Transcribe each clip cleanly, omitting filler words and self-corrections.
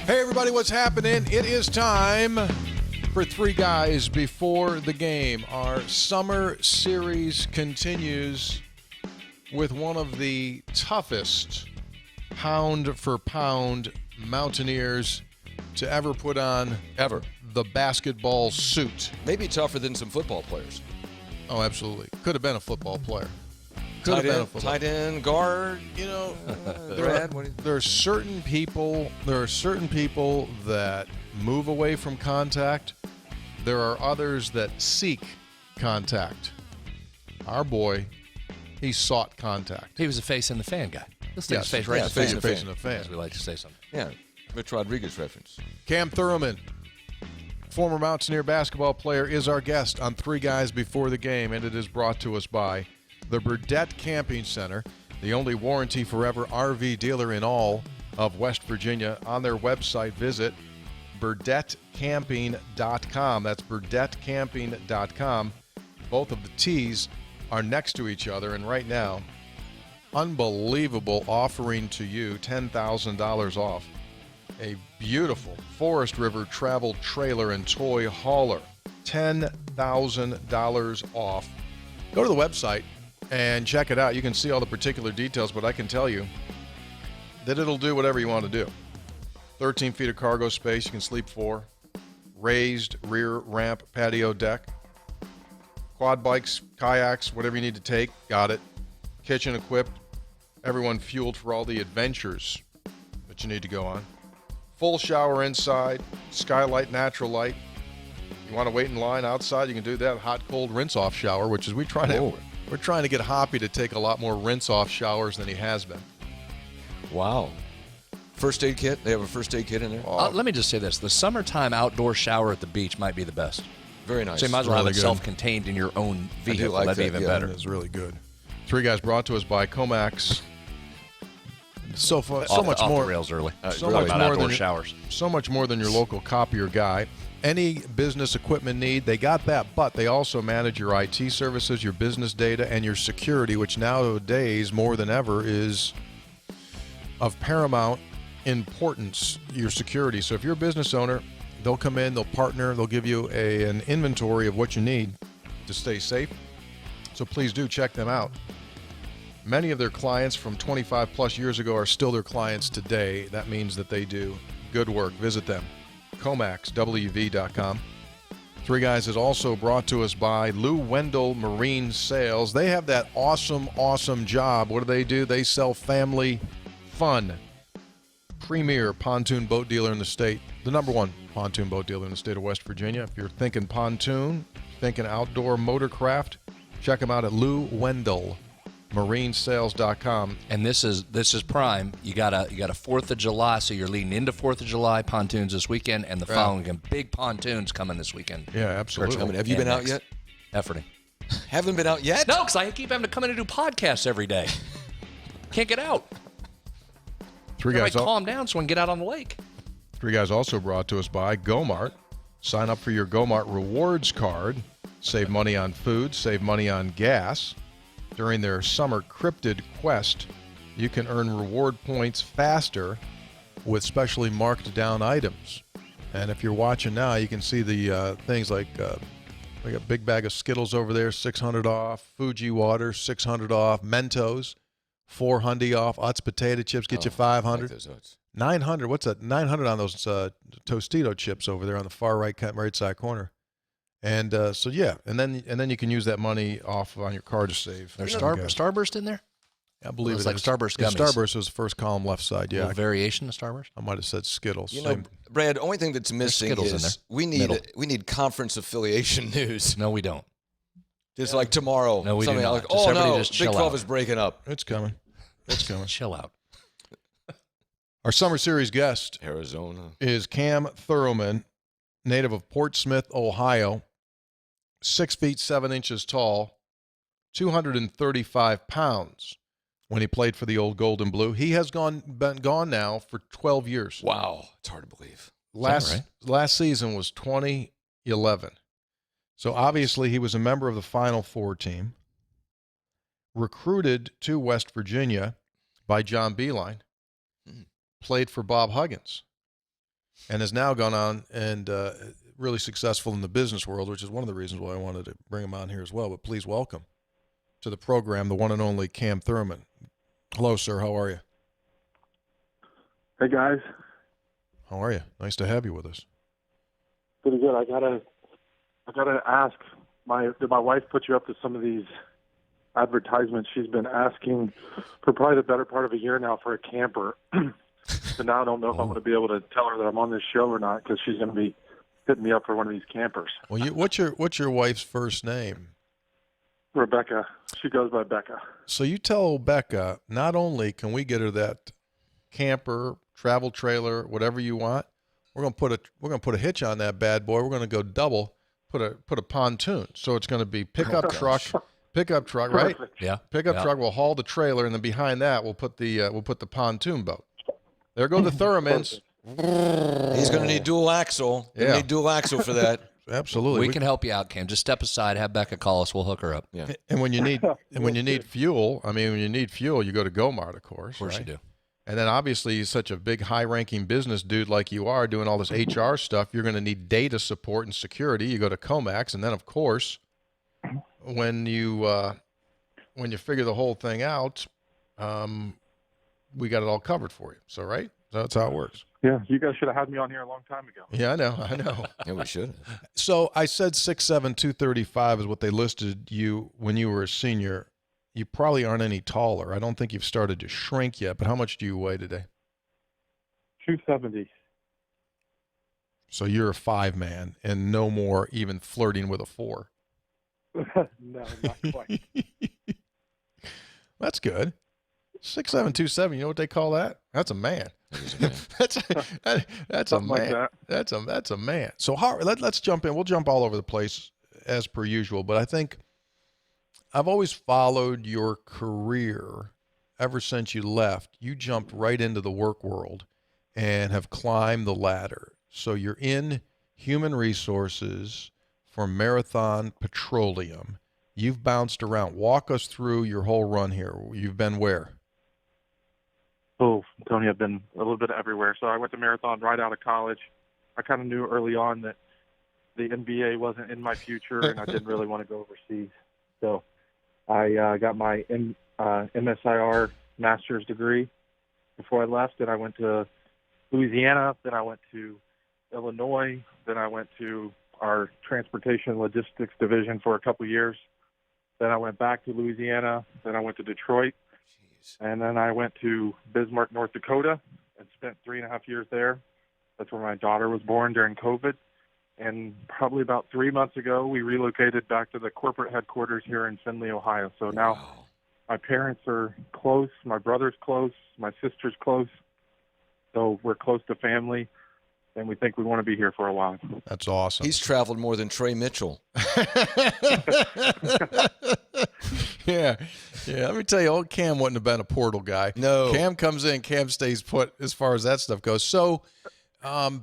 Hey, everybody, what's happening? It is time for Three Guys Before the Game. Our summer series continues with one of the toughest pound-for-pound Mountaineers to ever put on the basketball suit. Maybe tougher than some football players. Oh, absolutely. Could have been a football player. Tight end, guard. You know, Brad, there are certain people that move away from contact. There are others that seek contact. Our boy, he sought contact. He was a face in the fan guy. Let's take his face Yeah, face in the fan. as we like to say something. Yeah, Rich Rodriguez reference. Cam Thoroughman, former Mountaineer basketball player, is our guest on Three Guys Before the Game, and it is brought to us by the Burdett Camping Center, the only warranty forever RV dealer in all of West Virginia. On their website, visit burdettcamping.com. That's burdettcamping.com. Both of the T's are next to each other, and right now, unbelievable offering to you, $10,000 off a beautiful Forest River travel trailer and toy hauler. $10,000 off. Go to the website and check it out. You can see all the particular details, but I can tell you that it'll do whatever you want to do. 13 feet of cargo space, you can sleep 4. Raised rear ramp patio deck. Quad bikes, kayaks, whatever you need to take, got it. Kitchen equipped. Everyone fueled for all the adventures that you need to go on. Full shower inside, skylight, natural light. You want to wait in line outside, you can do that. Hot, cold rinse-off shower, which is we're trying to get Hoppy to take a lot more rinse-off showers than he has been. Wow. First aid kit? They have a first aid kit in there? Let me just say this. The summertime outdoor shower at the beach might be the best. Very nice. So you might as well have Really it good. self-contained in your own vehicle. like That'd be that, even yeah. better. It's really good. Three Guys brought to us by Comax. So much Off more. the rails early. So really much About more outdoor than showers. So much more than your local copier guy. Any business equipment need, they got that, but they also manage your IT services, your business data, and your security, which nowadays, more than ever, is of paramount importance, your security. So if you're a business owner, they'll come in, they'll partner, they'll give you an inventory of what you need to stay safe. So please do check them out. Many of their clients from 25 plus years ago are still their clients today. That means that they do good work. Visit them. ComaxWV.com. Three Guys is also brought to us by Lou Wendell Marine Sales. They have that awesome job. What do? They sell family fun. Premier pontoon boat dealer in the state. The number one pontoon boat dealer in the state of West Virginia. If you're thinking pontoon, thinking outdoor motorcraft, check them out at Lou Wendell. Marinesales.com. And this is prime. You got a 4th of July, so you're leading into 4th of July pontoons this weekend, and the following weekend. Big pontoons coming this weekend. Yeah, absolutely. Have you been out yet? Efforting. Haven't been out yet? No, because I keep having to come in and do podcasts every day. Can't get out. Three Guys. Calm down so I can get out on the lake. Three Guys also brought to us by Gomart. Sign up for your Gomart Rewards card. Save money on food. Save money on gas. During their summer cryptid quest, you can earn reward points faster with specially marked down items. And if you're watching now, you can see the things like we got a big bag of Skittles over there, $600 off. Fuji water, $600 off. Mentos, $400 off. Utz potato chips get you $500. I like those Utz. $900. What's that? $900 on those Tostito chips over there on the far right side corner. And so yeah, and then you can use that money off on your card to save. There's Starburst in there? I believe It's it like is. Starburst Yeah, gummies. Starburst was the first column left side. A Yeah, little variation of Starburst? I might have said Skittles. You know, Brad, the only thing that's missing Skittles in is there. we need conference affiliation news. No, we don't. Just like tomorrow. No, we do something not. like, Just oh everybody no, just Big chill 12 out. is breaking up. It's coming. It's coming. Chill out. Our summer series guest Arizona. is Cam Thoroughman, native of Portsmouth, Ohio. 6 feet 7 inches tall, 235 pounds. When he played for the old Golden Blue, he has been gone now for 12 years. Wow, it's hard to believe. Last season was 2011. So obviously he was a member of the Final Four team, recruited to West Virginia by John Beilein, played for Bob Huggins. and has now gone on and really successful in the business world, which is one of the reasons why I wanted to bring him on here as well. But please welcome to the program the one and only Cam Thoroughman. Hello, sir. How are you? Hey guys, How are you? Nice to have you with us. pretty good. I gotta ask. Did my wife put you up to some of these advertisements? She's been asking for probably the better part of a year now for a camper. So now I don't know if I'm going to be able to tell her that I'm on this show or not, because she's going to be hitting me up for one of these campers. Well, what's your wife's first name? Rebecca. She goes by Becca. So you tell Becca, not only can we get her that camper, travel trailer, whatever you want, we're gonna put a hitch on that bad boy. We're gonna go double, put a pontoon. So it's gonna be pickup truck, right? Yeah. Pickup truck will haul the trailer, and then behind that we'll put the pontoon boat. There go the Thurmans. He's going to need dual axle. Yeah. Need dual axle for that. Absolutely. We can help you out, Cam. Just step aside, have Becca call us. We'll hook her up. Yeah. And when you need fuel, you go to Gomart, of course. Of course right? you do. And then obviously, you're such a big, high-ranking business dude like you are, doing all this HR stuff. You're going to need data support and security. You go to Comax, and then of course, when you figure the whole thing out, we got it all covered for you. So right, that's how it works. Yeah, you guys should have had me on here a long time ago. Yeah, I know. Yeah, we should. So I said 6'7", 235 is what they listed you when you were a senior. You probably aren't any taller. I don't think you've started to shrink yet, but how much do you weigh today? 270. So you're a 5-man and no more even flirting with a 4. No, not quite. That's good. 6'7", 270. You know what they call that? That's a man. that's a man. Like that. That's a man. So let's jump in. We'll jump all over the place as per usual, but I think I've always followed your career ever since you left. You jumped right into the work world and have climbed the ladder. So you're in human resources for Marathon Petroleum. You've bounced around. Walk us through your whole run here. You've been where? Oh, Tony, I've been a little bit everywhere. So I went to Marathon right out of college. I kind of knew early on that the NBA wasn't in my future, and I didn't really want to go overseas. So I got my MSIR master's degree before I left, and I went to Louisiana, then I went to Illinois, then I went to our transportation logistics division for a couple of years. Then I went back to Louisiana, then I went to Detroit, and then I went to Bismarck, North Dakota, and spent 3.5 years there. That's where my daughter was born during COVID. And probably about 3 months ago, we relocated back to the corporate headquarters here in Findlay, Ohio. So now my parents are close, my brother's close, my sister's close. So we're close to family, and we think we want to be here for a while. That's awesome. He's traveled more than Trey Mitchell. Yeah. Let me tell you, old Cam wouldn't have been a portal guy. No. Cam comes in, Cam stays put as far as that stuff goes. So,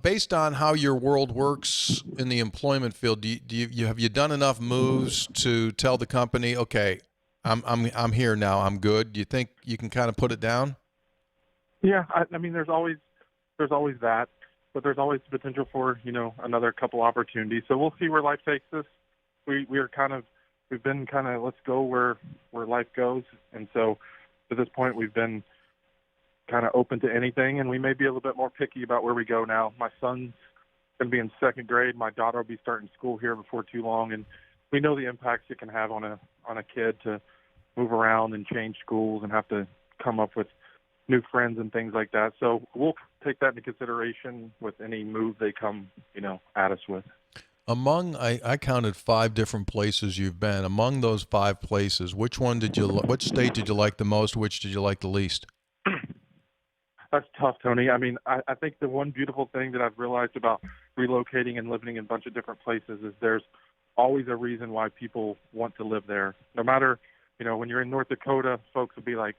based on how your world works in the employment field, have you done enough moves to tell the company, okay, I'm here now, I'm good? Do you think you can kind of put it down? Yeah, I mean, there's always that, but there's always the potential for another couple opportunities. So we'll see where life takes us. We've been kind of let's go where life goes, and so to this point we've been kind of open to anything, and we may be a little bit more picky about where we go now. My son's going to be in 2nd grade. My daughter will be starting school here before too long, and we know the impacts it can have on a kid to move around and change schools and have to come up with new friends and things like that. So we'll take that into consideration with any move they come, at us with. I counted 5 different places you've been. Among those 5 places, which state did you like the most? Which did you like the least? That's tough, Tony. I mean, I think the one beautiful thing that I've realized about relocating and living in a bunch of different places is there's always a reason why people want to live there. No matter, when you're in North Dakota, folks will be like,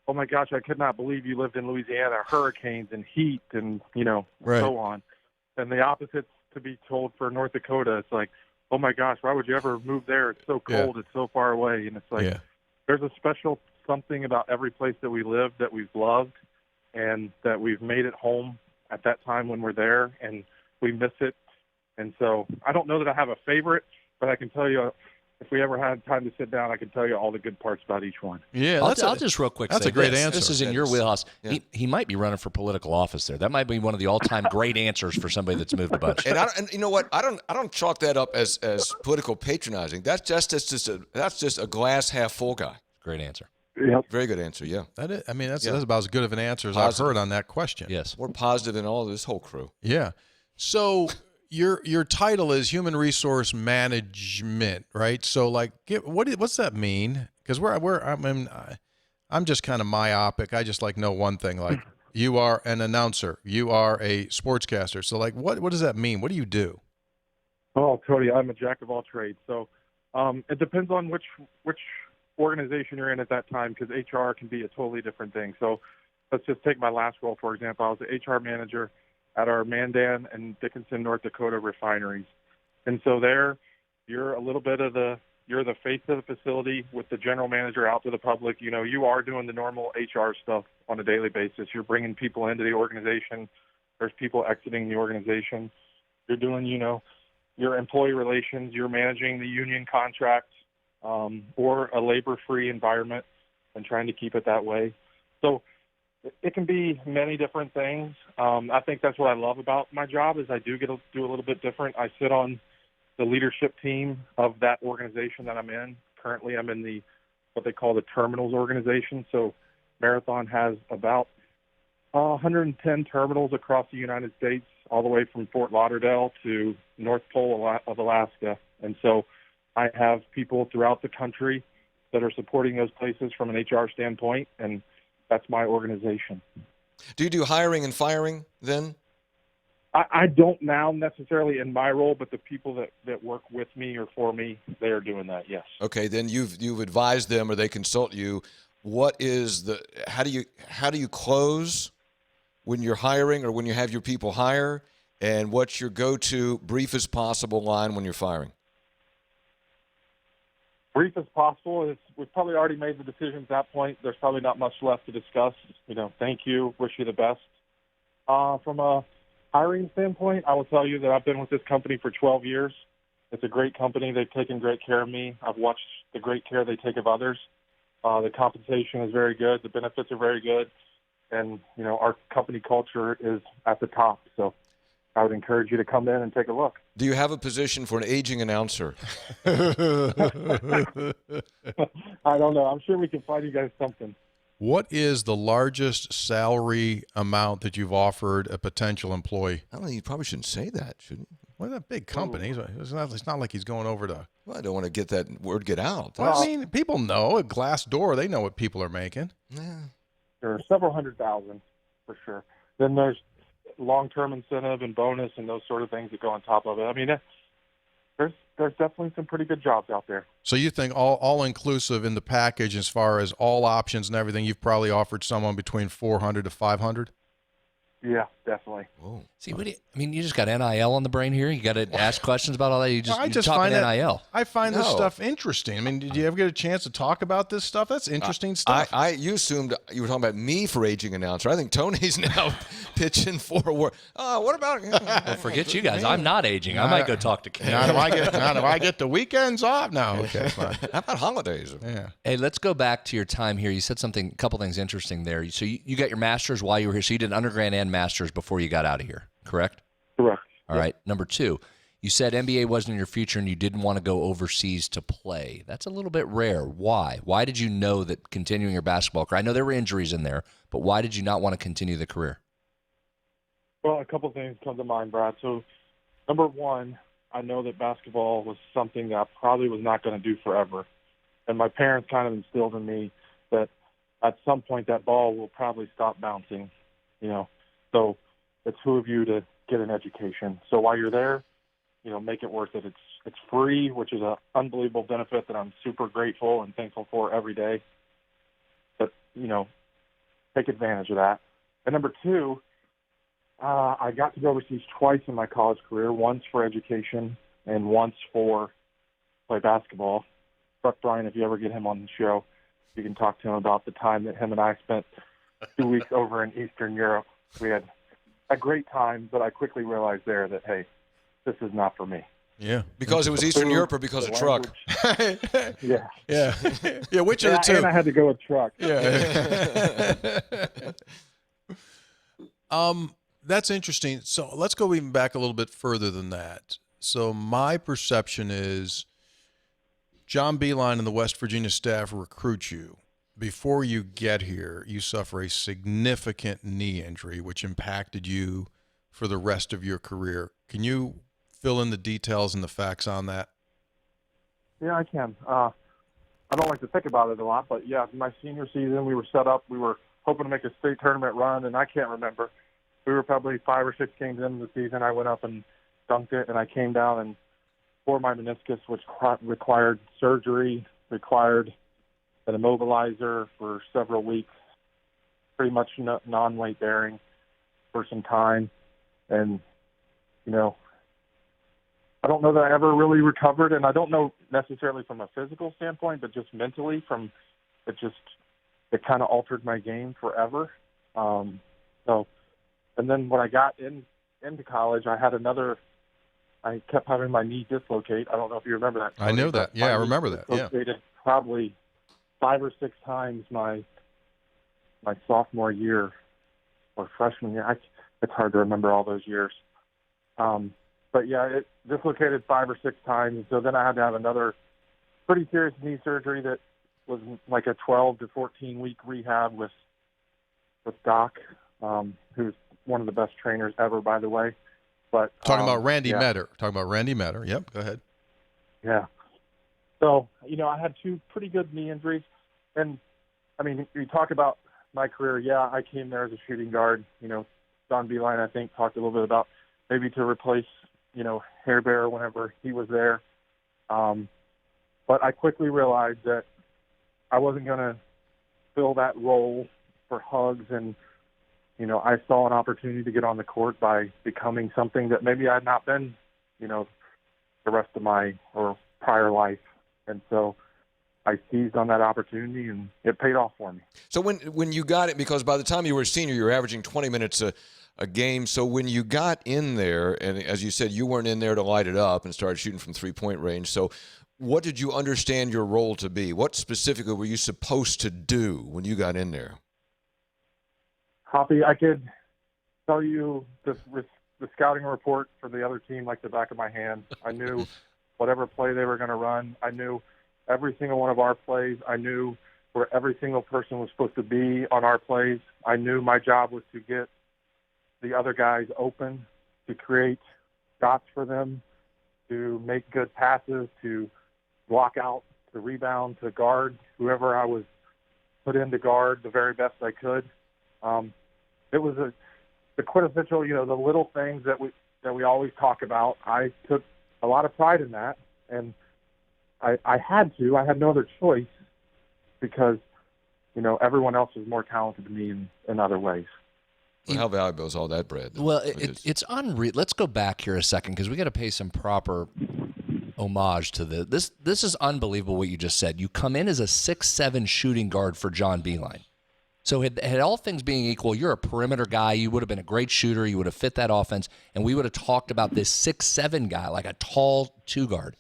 oh my gosh, I could not believe you lived in Louisiana, hurricanes and heat and, Right. so on. And the opposite to be told for North Dakota. It's like, oh my gosh, why would you ever move there? It's so cold. Yeah. It's so far away. And it's like, There's a special something about every place that we live that we've loved and that we've made it home at that time when we're there, and we miss it. And so I don't know that I have a favorite, but I can tell you, if we ever had time to sit down, I can tell you all the good parts about each one. Yeah, I'll just real quick that's say a great this. answer. This is in your wheelhouse. Yeah. He might be running for political office there. That might be one of the all-time great answers for somebody that's moved a bunch. And you know what? I don't chalk that up as political patronizing. That's just a glass half full guy. Great answer. Yep. Very good answer. Yeah. That's about as good of an answer as I've heard on that question. Yes. More positive than all of this whole crew. Yeah. So your title is Human Resource Management, right? So what's that mean? Because I'm just kind of myopic. I just know one thing. Like, you are an announcer, you are a sportscaster. So what does that mean? What do you do? Oh, Cody, I'm a jack of all trades. So it depends on which organization you're in at that time, because HR can be a totally different thing. So let's just take my last role, for example. I was the HR manager at our Mandan and Dickinson, North Dakota refineries. And so there, you're a little bit of you're the face of the facility with the general manager out to the public. You are doing the normal HR stuff on a daily basis. You're bringing people into the organization. There's people exiting the organization. You're doing, your employee relations. You're managing the union contracts, or a labor-free environment, and trying to keep it that way. So it can be many different things. I think that's what I love about my job, is I do get to do a little bit different. I sit on the leadership team of that organization that I'm in. Currently, I'm in what they call the terminals organization. So Marathon has about 110 terminals across the United States, all the way from Fort Lauderdale to North Pole of Alaska. And so I have people throughout the country that are supporting those places from an HR standpoint, and that's my organization. Do you do hiring and firing then? I don't now necessarily in my role, but the people that work with me or for me, they are doing that, yes. Okay, then you've advised them, or they consult you. How do you close when you're hiring or when you have your people hire, and what's your go-to brief as possible line when you're firing? Brief as possible is we've probably already made the decision at that point. There's probably not much left to discuss. Thank you, wish you the best. From a hiring standpoint, I will tell you that I've been with this company for 12 years. It's a great company. They've taken great care of me. I've watched the great care they take of others. The compensation is very good. The benefits are very good. And, our company culture is at the top. So I would encourage you to come in and take a look. Do you have a position for an aging announcer? I don't know. I'm sure we can find you guys something. What is the largest salary amount that you've offered a potential employee? I don't know. You probably shouldn't say that, shouldn't you? Well, that big company. It's not like he's going over to. Well, I don't want to get that word get out. Well, people know at Glassdoor. They know what people are making. Yeah. There are several $100,000 for sure. Then there's long-term incentive and bonus and those sort of things that go on top of it. There's definitely some pretty good jobs out there. So you think all inclusive in the package, as far as all options and everything, you've probably offered someone between 400 to 500? Yeah, definitely. Whoa. See, you just got NIL on the brain here. You got to ask questions about all that. You're talking NIL. I find this stuff interesting. Did you ever get a chance to talk about this stuff? That's interesting stuff. You assumed you were talking about me for aging announcer. I think Tony's now pitching forward. What about? Well, forget you guys. I'm not aging. I might go talk to Cam. Now do I get the weekends off? No. Okay, fine. How about holidays? Yeah. Hey, let's go back to your time here. You said a couple things interesting there. So you got your master's while you were here. So you did undergrad and master's before you got out of here, correct? Correct. All right. Number two, you said NBA wasn't in your future and you didn't want to go overseas to play. That's a little bit rare. Why? Why did you know that continuing your basketball career? I know there were injuries in there, but why did you not want to continue the career? Well, a couple things come to mind, Brad. So, number one, I know that basketball was something that I probably was not going to do forever. And my parents kind of instilled in me that at some point that ball will probably stop bouncing, So it's who of you to get an education. So while you're there, make it worth it. It's free, which is an unbelievable benefit that I'm super grateful and thankful for every day. But, take advantage of that. And number two, I got to go overseas twice in my college career, once for education and once for play basketball. Buck Bryan, if you ever get him on the show, you can talk to him about the time that him and I spent 2 weeks over in Eastern Europe. We had a great time, but I quickly realized there that, hey, this is not for me. Yeah. Because it was Eastern food, Europe or because the of truck? Yeah. Yeah. Yeah, which of the two? And I had to go with truck. Yeah. That's interesting. So let's go even back a little bit further than that. So my perception is John Beeline and the West Virginia staff recruit you. Before you get here, you suffer a significant knee injury, which impacted you for the rest of your career. Can you fill in the details and the facts on that? Yeah, I can. I don't like to think about it a lot, but yeah, my senior season, we were set up. We were hoping to make a state tournament run, and I can't remember. We were probably 5 or 6 games into the season. I went up and dunked it, and I came down and tore my meniscus, which required surgery, required an immobilizer for several weeks, pretty much non-weight bearing for some time. And, you know, I don't know that I ever really recovered, and I don't know necessarily from a physical standpoint, but just mentally it kind of altered my game forever. And then when I got into college, I kept having my knee dislocate. I don't know if you remember that. I know that. Yeah, I remember that. Yeah. Dislocated probably 5 or 6 times my sophomore year or freshman year. It's hard to remember all those years. But yeah, it dislocated 5 or 6 times. And so then I had to have another pretty serious knee surgery that was like a 12 to 14 week rehab with Doc, who's one of the best trainers ever, by the way. But Talking about Randy yeah. Metter. Talking about Randy Metter. Yep, go ahead. Yeah. So, you know, I had 2 pretty good knee injuries. And, I mean, you talk about my career. Yeah, I came there as a shooting guard. You know, Don Beeline, I think, talked a little bit about maybe to replace, you know, Hair Bear whenever he was there. But I quickly realized that I wasn't going to fill that role for hugs. And, you know, I saw an opportunity to get on the court by becoming something that maybe I had not been, you know, the rest of my or prior life. And so I seized on that opportunity, and it paid off for me. So when you got it, because by the time you were a senior, you were averaging 20 minutes a game. So when you got in there, and as you said, you weren't in there to light it up and started shooting from three-point range. So what did you understand your role to be? What specifically were you supposed to do when you got in there? Hoppy, I could tell you the scouting report for the other team like the back of my hand. I knew whatever play they were going to run. I knew every single one of our plays. I knew where every single person was supposed to be on our plays. I knew my job was to get the other guys open, to create shots for them, to make good passes, to block out, to rebound, to guard whoever I was put in to guard the very best I could. It was the quintessential, you know, the little things that we always talk about. I took a lot of pride in that, and I had no other choice because, you know, everyone else was more talented than me in other ways. Well, how valuable is all that, Brad? Well, it's unreal. Let's go back here a second because we got to pay some proper homage to this. This is unbelievable what you just said. You come in as a 6'7" shooting guard for John Beeline. So had all things being equal, you're a perimeter guy. You would have been a great shooter. You would have fit that offense, and we would have talked about this 6'7" guy, like a tall 2-guard.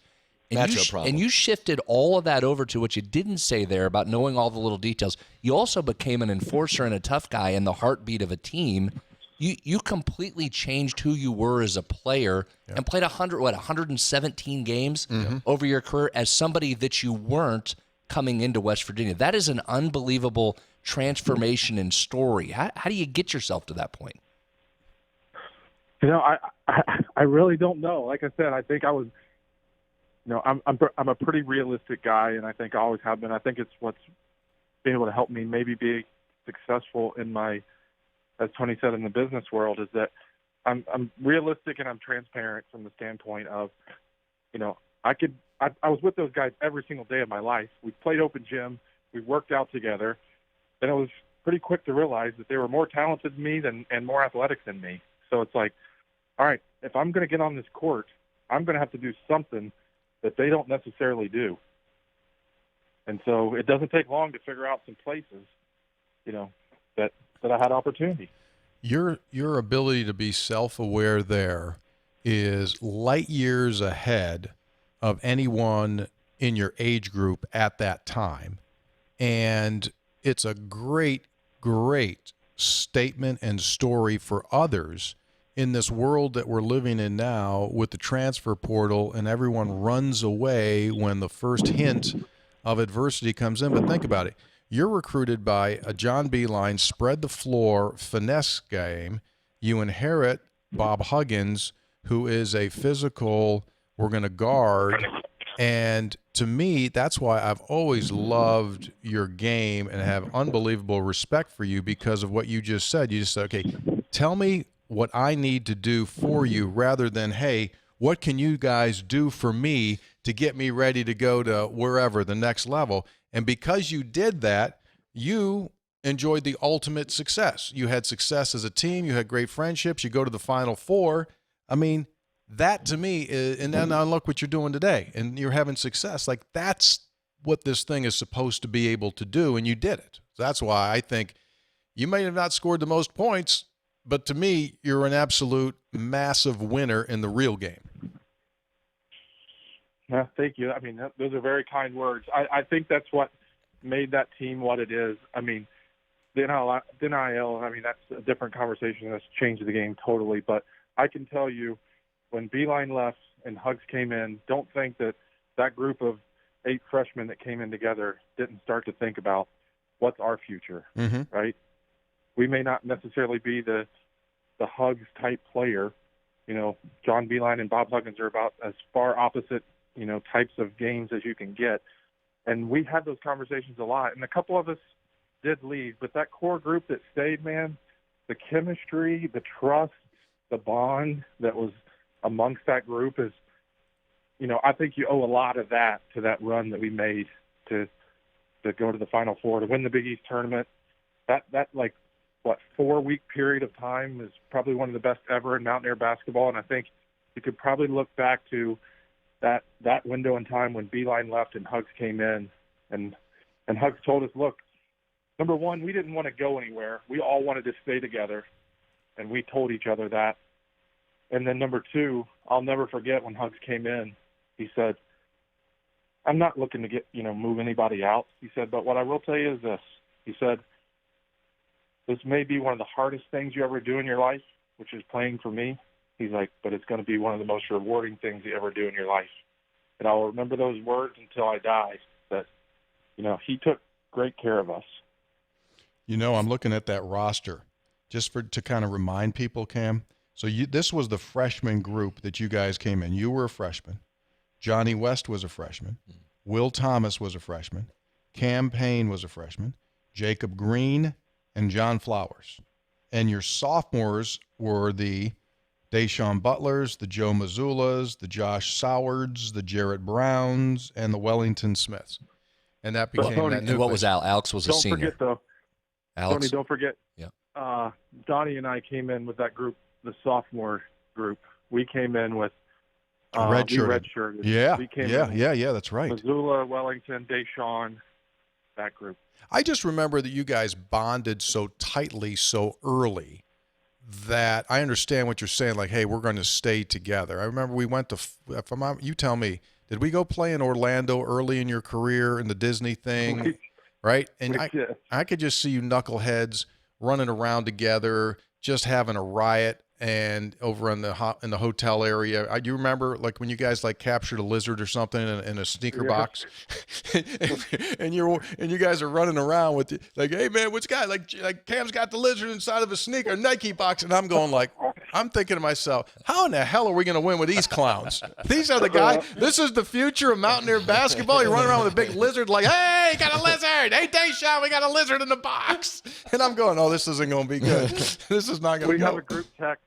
Matchup problem. And you shifted all of that over to what you didn't say there about knowing all the little details. You also became an enforcer and a tough guy and the heartbeat of a team. You completely changed who you were as a player and played 117 games over your career as somebody that you weren't coming into West Virginia. That is an unbelievable transformation and story. How do you get yourself to that point? You know, I really don't know. Like I said, I think I was, you know, I'm a pretty realistic guy, and I think I always have been. I think it's what's been able to help me maybe be successful in my, as Tony said, in the business world, is that I'm realistic and I'm transparent from the standpoint of, you know, I was with those guys every single day of my life. We played open gym, we worked out together, and I was pretty quick to realize that they were more talented than me and more athletic than me. So it's like, all right, if I'm going to get on this court, I'm going to have to do something that they don't necessarily do. And so it doesn't take long to figure out some places, you know, that I had opportunity. your ability to be self-aware there is light years ahead of anyone in your age group at that time. And it's a great statement and story for others in this world that we're living in now with the transfer portal, and everyone runs away when the first hint of adversity comes in. But think about it. You're recruited by a John Beeline spread the floor finesse game. You inherit Bob Huggins, who is a physical, we're going to guard. And to me, that's why I've always loved your game and have unbelievable respect for you because of what you just said. You just said, okay, tell me what I need to do for you rather than, hey, what can you guys do for me to get me ready to go to wherever, the next level? And because you did that, you enjoyed the ultimate success. You had success as a team. You had great friendships. You go to the Final Four. I mean, that to me is, and then look what you're doing today, and you're having success. Like, that's what this thing is supposed to be able to do, and you did it. So that's why I think you may have not scored the most points, but to me, you're an absolute massive winner in the real game. Yeah, thank you. I mean, those are very kind words. I think that's what made that team what it is. I mean, the NIL, I mean, that's a different conversation. That's changed the game totally. But I can tell you, when Beeline left and Hugs came in, don't think that group of 8 freshmen that came in together didn't start to think about what's our future, right? We may not necessarily be the Hugs type player. You know, John Beeline and Bob Huggins are about as far opposite, you know, types of games as you can get. And we had those conversations a lot. And a couple of us did leave, but that core group that stayed, man, the chemistry, the trust, the bond that was amongst that group is, you know, I think you owe a lot of that to that run that we made to go to the Final Four, to win the Big East tournament. That like, what, 4-week period of time is probably one of the best ever in Mountaineer basketball. And I think you could probably look back to that window in time when Beeline left and Hugs came in, and Hugs told us, look, number one, we didn't want to go anywhere. We all wanted to stay together, and we told each other that. And then number two, I'll never forget when Hugs came in, he said, I'm not looking to get, you know, move anybody out. He said, but what I will tell you is this. He said, this may be one of the hardest things you ever do in your life, which is playing for me. He's like, but it's going to be one of the most rewarding things you ever do in your life. And I'll remember those words until I die, that, you know, he took great care of us. You know, I'm looking at that roster just to kind of remind people, Cam. So this was the freshman group that you guys came in. You were a freshman. Johnny West was a freshman. Will Thomas was a freshman. Cam Payne was a freshman. Jacob Green and John Flowers. And your sophomores were the Deshaun Butlers, the Joe Mazzulas, the Josh Sowards, the Jarrett Browns, and the Wellington Smiths. And that became Tony, that And nucleus. what was Al? Alex was a senior. Don't forget, though. Alex? Tony, don't forget. Yeah. Donnie and I came in with that group, the sophomore group. We came in with redshirted. Yeah. We came in Yeah, that's right. Mazzulla, Wellington, Deshaun, that group. I just remember that you guys bonded so tightly so early that I understand what you're saying, like, hey, we're going to stay together. I remember we went to, you tell me, did we go play in Orlando early in your career in the Disney thing, right? And I could just see you knuckleheads running around together, just having a riot, and over in the hotel area. Do you remember, like, when you guys like captured a lizard or something in a sneaker box, and you guys are running around with like, hey man, what's guy like Cam's got the lizard inside of a sneaker Nike box, and I'm going like, I'm thinking to myself, how in the hell are we going to win with these clowns? These are the guys. This is the future of Mountaineer basketball. You run around with a big lizard, like, hey, got a lizard. Hey, Deshaun, we got a lizard in the box. And I'm going, oh, this isn't going to be good. This is not going to go. We have a group text.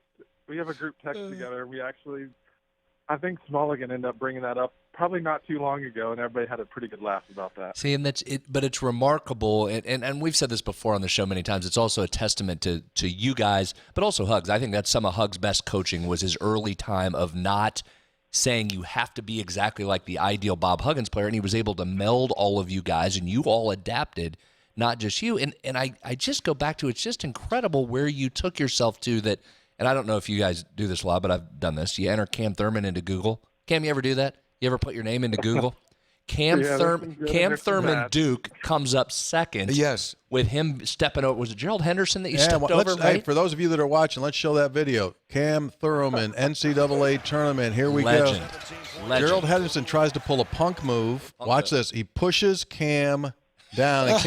We have a group text together. We actually, I think Smulligan ended up bringing that up probably not too long ago, and everybody had a pretty good laugh about that. See, and that's it. But it's remarkable, and we've said this before on the show many times. It's also a testament to you guys, but also Hugs. I think that's some of Hugs' best coaching was his early time of not saying you have to be exactly like the ideal Bob Huggins player, and he was able to meld all of you guys, and you all adapted not just you. And I just go back to, it's just incredible where you took yourself to that. And I don't know if you guys do this a lot, but I've done this. You enter Cam Thoroughman into Google. Cam, you ever do that? You ever put your name into Google? Cam Thurman Duke comes up second. Yes. With him stepping over. Was it Gerald Henderson that you stepped over, right? Hey, for those of you that are watching, let's show that video. Cam Thoroughman, NCAA tournament. Here we Legend. go. Gerald Henderson tries to pull a punk move. Watch this. He pushes Cam down, and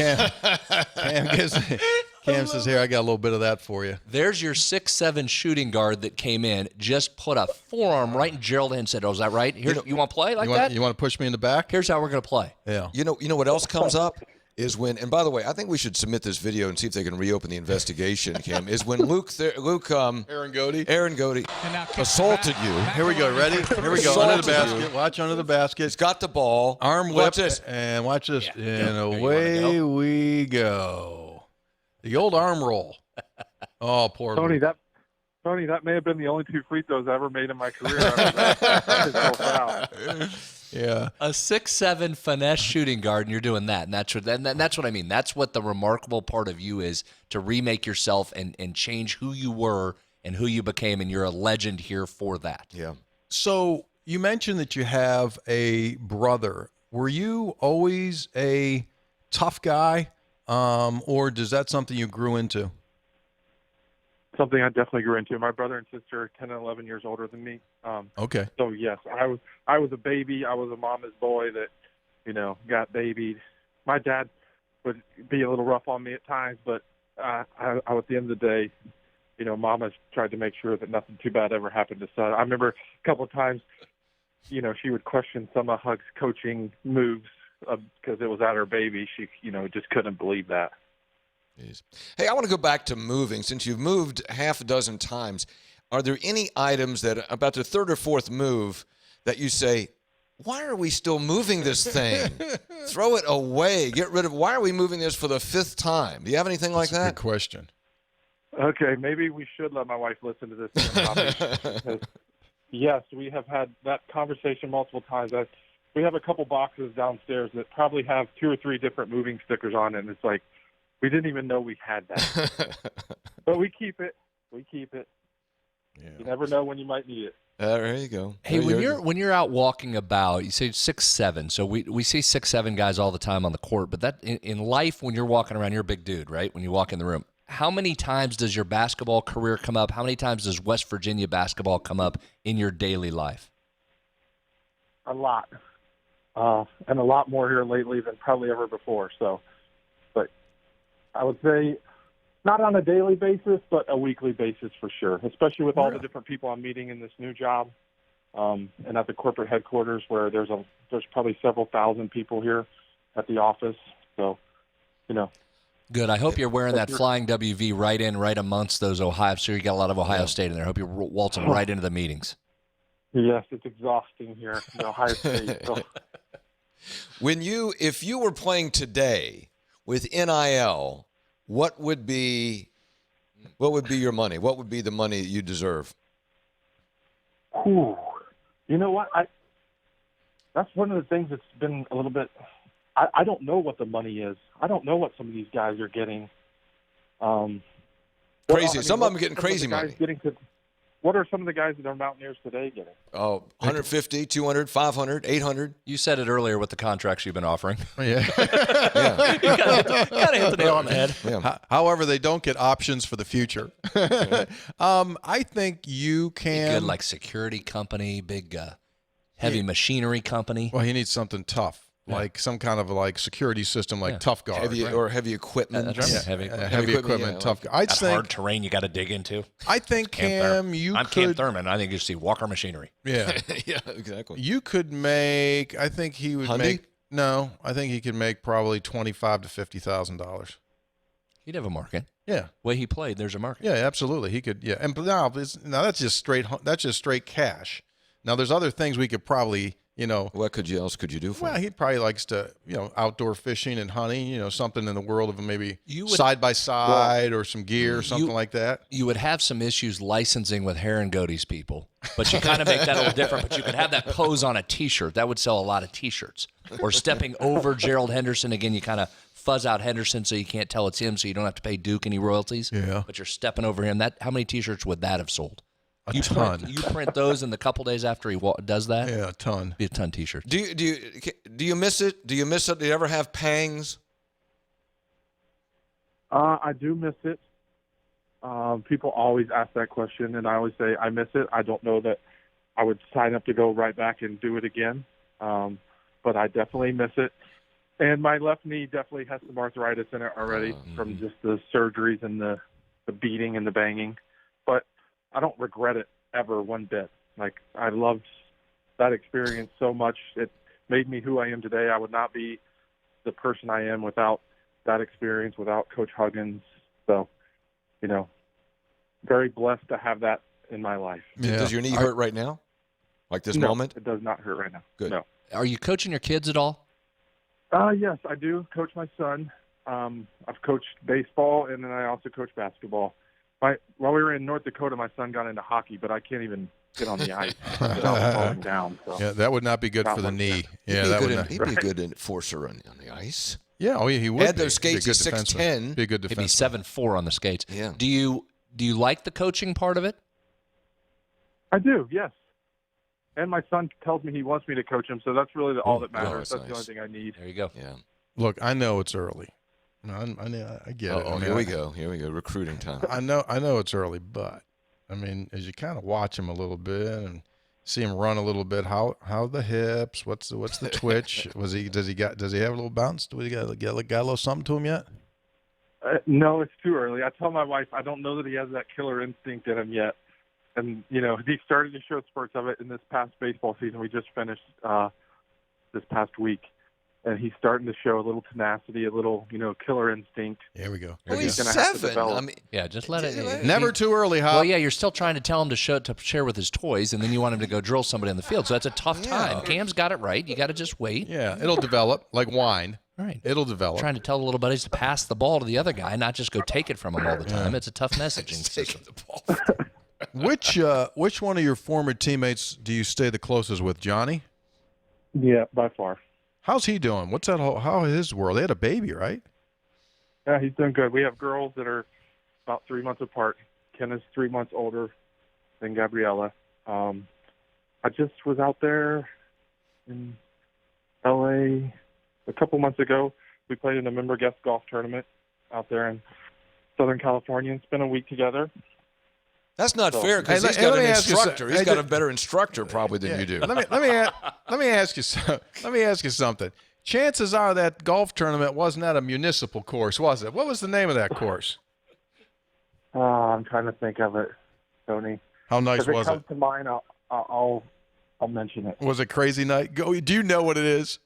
Cam says, here, I got a little bit of that for you. There's your 6'7" shooting guard that came in, just put a forearm right in Gerald and said, oh, is that right? Here, you want to play like that? You want to push me in the back? Here's how we're going to play. Yeah. You know what else comes up is when, and by the way, I think we should submit this video and see if they can reopen the investigation, Cam, is when Aaron Goody assaulted you. Here we go. Ready? Here we go. Under the basket. Watch under the basket. He's got the ball. Arm whip. Watch this. And watch this. And away we go. The old arm roll. Oh, poor Tony. That may have been the only 2 free throws I ever made in my career. Yeah. A 6'7" finesse shooting guard, and you're doing that, and that's what I mean. That's what the remarkable part of you is, to remake yourself and change who you were and who you became, and you're a legend here for that. Yeah. So you mentioned that you have a brother. Were you always a tough guy? Or is that something you grew into? Something I definitely grew into. My brother and sister are 10 and 11 years older than me. Okay. So yes, I was a baby. I was a mama's boy that, got babied. My dad would be a little rough on me at times, but I at the end of the day, mama's tried to make sure that nothing too bad ever happened to son. I remember a couple of times, she would question some of Hug's coaching moves, because it was at her baby. She, just couldn't believe that. Jeez. Hey, I want to go back to moving. Since you've moved half a dozen times, are there any items that about the third or fourth move that you say, why are we still moving this thing? Throw it away. Get rid of. Why are we moving this for the 5th time? Do you have anything like that? Good question. Okay, maybe we should let my wife listen to this. Yes, we have had that conversation multiple times. We have a couple boxes downstairs that probably have 2 or 3 different moving stickers on it, and it's like, we didn't even know we had that. But we keep it. Yeah. You never know when you might need it. There you go. Hey, when you're out walking about, you say 6'7", so we see 6'7" guys all the time on the court, but that in life, when you're walking around, you're a big dude, right? When you walk in the room, how many times does your basketball career come up? How many times does West Virginia basketball come up in your daily life? A lot. And a lot more here lately than probably ever before. So, but I would say not on a daily basis, but a weekly basis for sure, especially with all the different people I'm meeting in this new job, and at the corporate headquarters where there's probably several thousand people here at the office. So, Good. I hope you're wearing that flying WV right amongst those Ohio. So you got a lot of Ohio State in there. I hope you're waltzing right into the meetings. Yes, it's exhausting here in Ohio State. So. If you were playing today with NIL, what would be your money? What would be the money you deserve? Ooh, you know what? That's one of the things that's been a little bit. I don't know what the money is. I don't know what some of these guys are getting. Crazy. Some of them are getting crazy money. What are some of the guys that are Mountaineers today getting? Oh, 150, 200, 500, 800. You said it earlier with the contracts you've been offering. Yeah. Yeah. You gotta hit the nail on the head. Yeah. However, they don't get options for the future. I think you can. Good, like security company, big heavy machinery company. Well, he needs something tough. Like some kind of security system, like Tough Guard, heavy equipment. Heavy equipment, Tough Guard. That's hard terrain you got to dig into. I think Cam, I'm Cam Thoroughman. I think you see Walker Machinery. Yeah, yeah, exactly. You could make. I think he would make. No, I think he could make probably $25,000 to $50,000. He'd have a market. Yeah, way he played, there's a market. Yeah, absolutely. He could. Yeah, and now that's just straight cash. Now there's other things we could probably. What else could you do for him? Well, he probably likes to, outdoor fishing and hunting, something in the world of maybe side-by-side or some gear or something like that. You would have some issues licensing with hair and goatees people, but you kind of make that a little different. But you could have that pose on a T-shirt. That would sell a lot of T-shirts. Or stepping over Gerald Henderson. Again, you kind of fuzz out Henderson so you can't tell it's him, so you don't have to pay Duke any royalties. Yeah. But you're stepping over him. How many T-shirts would that have sold? A ton. You print those in the couple days after he does that? Yeah, a ton. Be a ton of T-shirts. Do you miss it? Do you miss it? Do you ever have pangs? I do miss it. People always ask that question, and I always say I miss it. I don't know that I would sign up to go right back and do it again, but I definitely miss it. And my left knee definitely has some arthritis in it already from just the surgeries and the beating and the banging. But I don't regret it ever one bit. Like, I loved that experience so much. It made me who I am today. I would not be the person I am without that experience, without Coach Huggins. So, very blessed to have that in my life. Yeah. Does your knee hurt right now? Like this No, moment? it does not hurt right now. Good. No. Are you coaching your kids at all? Yes, I do coach my son. I've coached baseball, and then I also coach basketball. While we were in North Dakota, my son got into hockey, but I can't even get on the ice without falling down. So. Yeah, that would not be good Not for the much knee. sense. Yeah, that would not. He'd be a good enforcer on the ice. Yeah, oh yeah, he would. Add those be. He'd skates, be a he's good 6'10". defenseman. Be a good He'd be defenseman. 7'4" on the skates. Yeah. Do you like the coaching part of it? I do, yes. And my son tells me he wants me to coach him, so that's really all that matters. that's That's the nice. only thing I need. There you go. Yeah. Look, I know it's early. I get it. Oh, I mean, here we go. Here we go. Recruiting time. I know it's early, but I mean, as you kind of watch him a little bit and see him run a little bit, how the hips? What's the twitch? Does he have a little bounce? Do we got a little something to him yet? No, it's too early. I tell my wife I don't know that he has that killer instinct in him yet. And, he started to show spurts of it in this past baseball season. We just finished this past week. And he's starting to show a little tenacity, a little, killer instinct. Here we go. Well, he's He's gonna have to 7. develop. I mean, Yeah, just let it. Never too early, Hop. Well, yeah, you're still trying to tell him to share with his toys, and then you want him to go drill somebody on the field. So that's a tough time. Cam's got it right. You got to just wait. Yeah, it'll develop like wine. Right. It'll develop. Trying to tell the little buddies to pass the ball to the other guy, not just go take it from him all the time. It's a tough messaging system. Which one of your former teammates do you stay the closest with, Johnny? Yeah, by far. How's he doing? What's that? How is his world? They had a baby, right? Yeah, he's doing good. We have girls that are about 3 months apart. Ken is 3 months older than Gabriella. I just was out there in L.A. a couple months ago. We played in a member guest golf tournament out there in Southern California and spent a week together. that's not fair because Hey, he's let got an me ask you instructor. something. He's Hey, got a better instructor probably than you do. Let me ask you something. Chances are that golf tournament wasn't at a municipal course, was it? What was the name of that course? I'm trying to think of it, Tony. How nice If it was comes it? to mind, I'll mention it. Was it crazy night? Do you know what it is?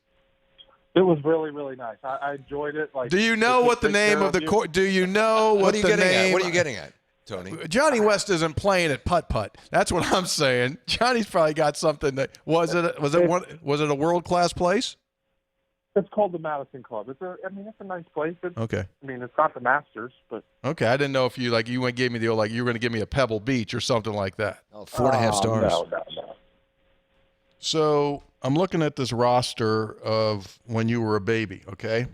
It was really, really nice. I enjoyed it. Like, Do you know they what the take name care of the you. course? Do you know What are you the getting name? at? What are you getting at, Tony? Johnny West isn't playing at putt-putt. That's what I'm saying. Johnny's probably got something that was it a world-class place? It's called the Madison Club. It's a nice place. Okay. It's not the Masters, but Okay, I didn't know if you gave me the old you were going to give me a Pebble Beach or something like that. Oh, 4.5 stars. No. So I'm looking at this roster of when you were a baby, okay?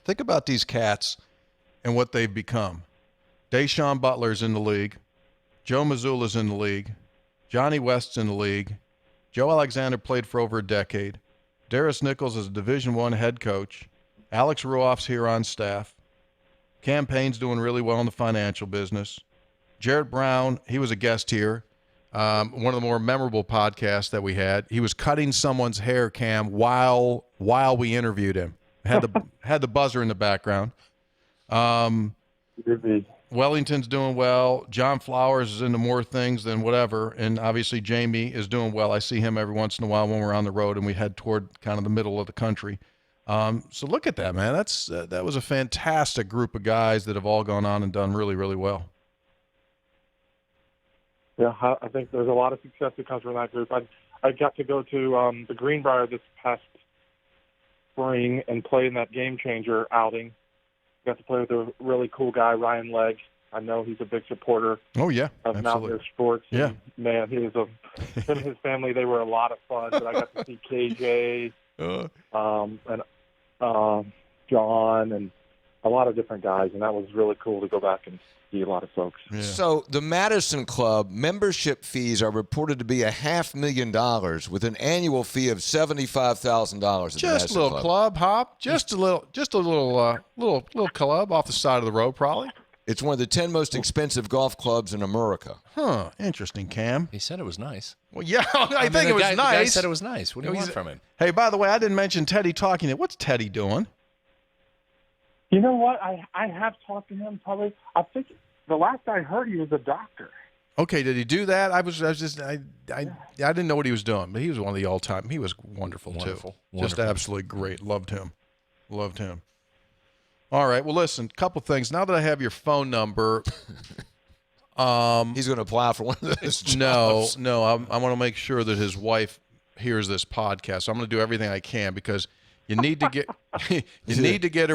Think about these cats and what they've become. Deshaun Butler's in the league. Joe Mazzulla's in the league. Johnny West's in the league. Joe Alexander played for over a decade. Darius Nichols is a Division I head coach. Alex Ruoff's here on staff. Cam Payne's doing really well in the financial business. Jarrett Brown, he was a guest here. One of the more memorable podcasts that we had. He was cutting someone's hair, Cam, while we interviewed him. Had the buzzer in the background. Wellington's doing well. John Flowers is into more things than whatever, and obviously Jamie is doing well. I see him every once in a while when we're on the road and we head toward kind of the middle of the country. So look at that, man. That was a fantastic group of guys that have all gone on and done really, really well. Yeah, I think there's a lot of success that comes from that group. I got to go to the Greenbrier this past spring and play in that Game Changer outing. Got to play with a really cool guy, Ryan Legg. I know he's a big supporter Oh yeah, of absolutely. Mountaineer sports. Yeah. And, man, him and his family, they were a lot of fun. But I got to see KJ and John and a lot of different guys, and that was really cool to go back and see a lot of folks. Yeah. So the Madison Club membership fees are reported to be $500,000 with an annual fee of $75,000. Just a little club hop, just a little little club off the side of the road, probably. It's one of the 10 most expensive golf clubs in America. Huh? Interesting, Cam. He said it was nice. Well, yeah, I think it was The guy nice. said it was nice. What do you want from him? Hey, by the way, I didn't mention Teddy talking. What's Teddy doing? You know what? I have talked to him probably. I think the last I heard he was a doctor. Okay, did he do that? I didn't know what he was doing, but he was one of the all-time. He was wonderful. Just Wonderful. absolutely great. Loved him. All right. Well, listen, couple things. Now that I have your phone number, He's going to apply for one of those jobs. no, I want to make sure that his wife hears this podcast. So I'm going to do everything I can because you need to get you need to get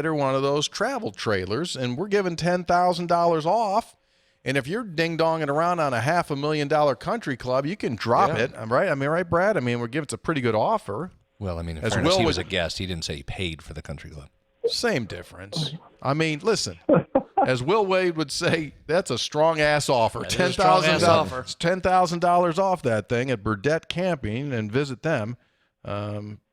her one of those travel trailers, and we're giving $10,000 off. And if you're ding-donging around on a $500,000 country club, you can drop it. I'm right. I mean, right, Brad? I mean, we're giving it's a pretty good offer. Well, I mean, in As fairness, Will he was- was a guest. He didn't say he paid for the country club. Same difference. I mean, listen, as Will Wade would say, that's a strong-ass offer. That is a strong-ass offer. $10,000 off that thing at Burdette Camping, and visit them.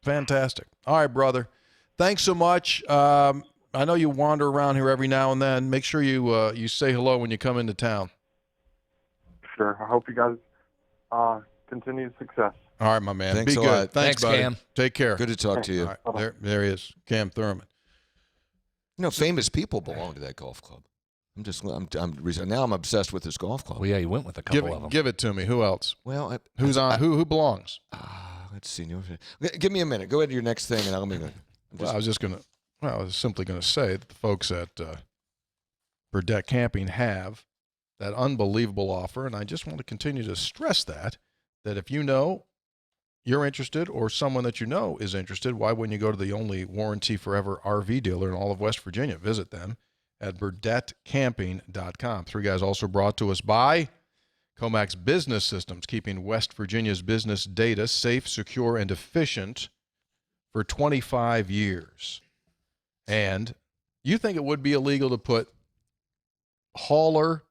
Fantastic. All right, brother. Thanks so much. I know you wander around here every now and then. Make sure you say hello when you come into town. Sure. I hope you guys continue success. All right, my man. Thanks Be a good. lot. Thanks, buddy. Cam. Take care. Good to talk to you. All right, there he is, Cam Thoroughman. You know, famous people belong to that golf club. Now I'm obsessed with this golf club. Well, yeah, you went with a couple of them. Give it to me. Who else? Well, Who's on? Who belongs? Let's see. Give me a minute. Go ahead to your next thing, and I'll be good. Well, I was simply going to say that the folks at Burdette Camping have that unbelievable offer, and I just want to continue to stress that if you know you're interested or someone that you know is interested, why wouldn't you go to the only warranty forever RV dealer in all of West Virginia? Visit them at BurdetteCamping.com. Three Guys also brought to us by Comax Business Systems, keeping West Virginia's business data safe, secure, and efficient for 25 years. And you think it would be illegal to put hauler,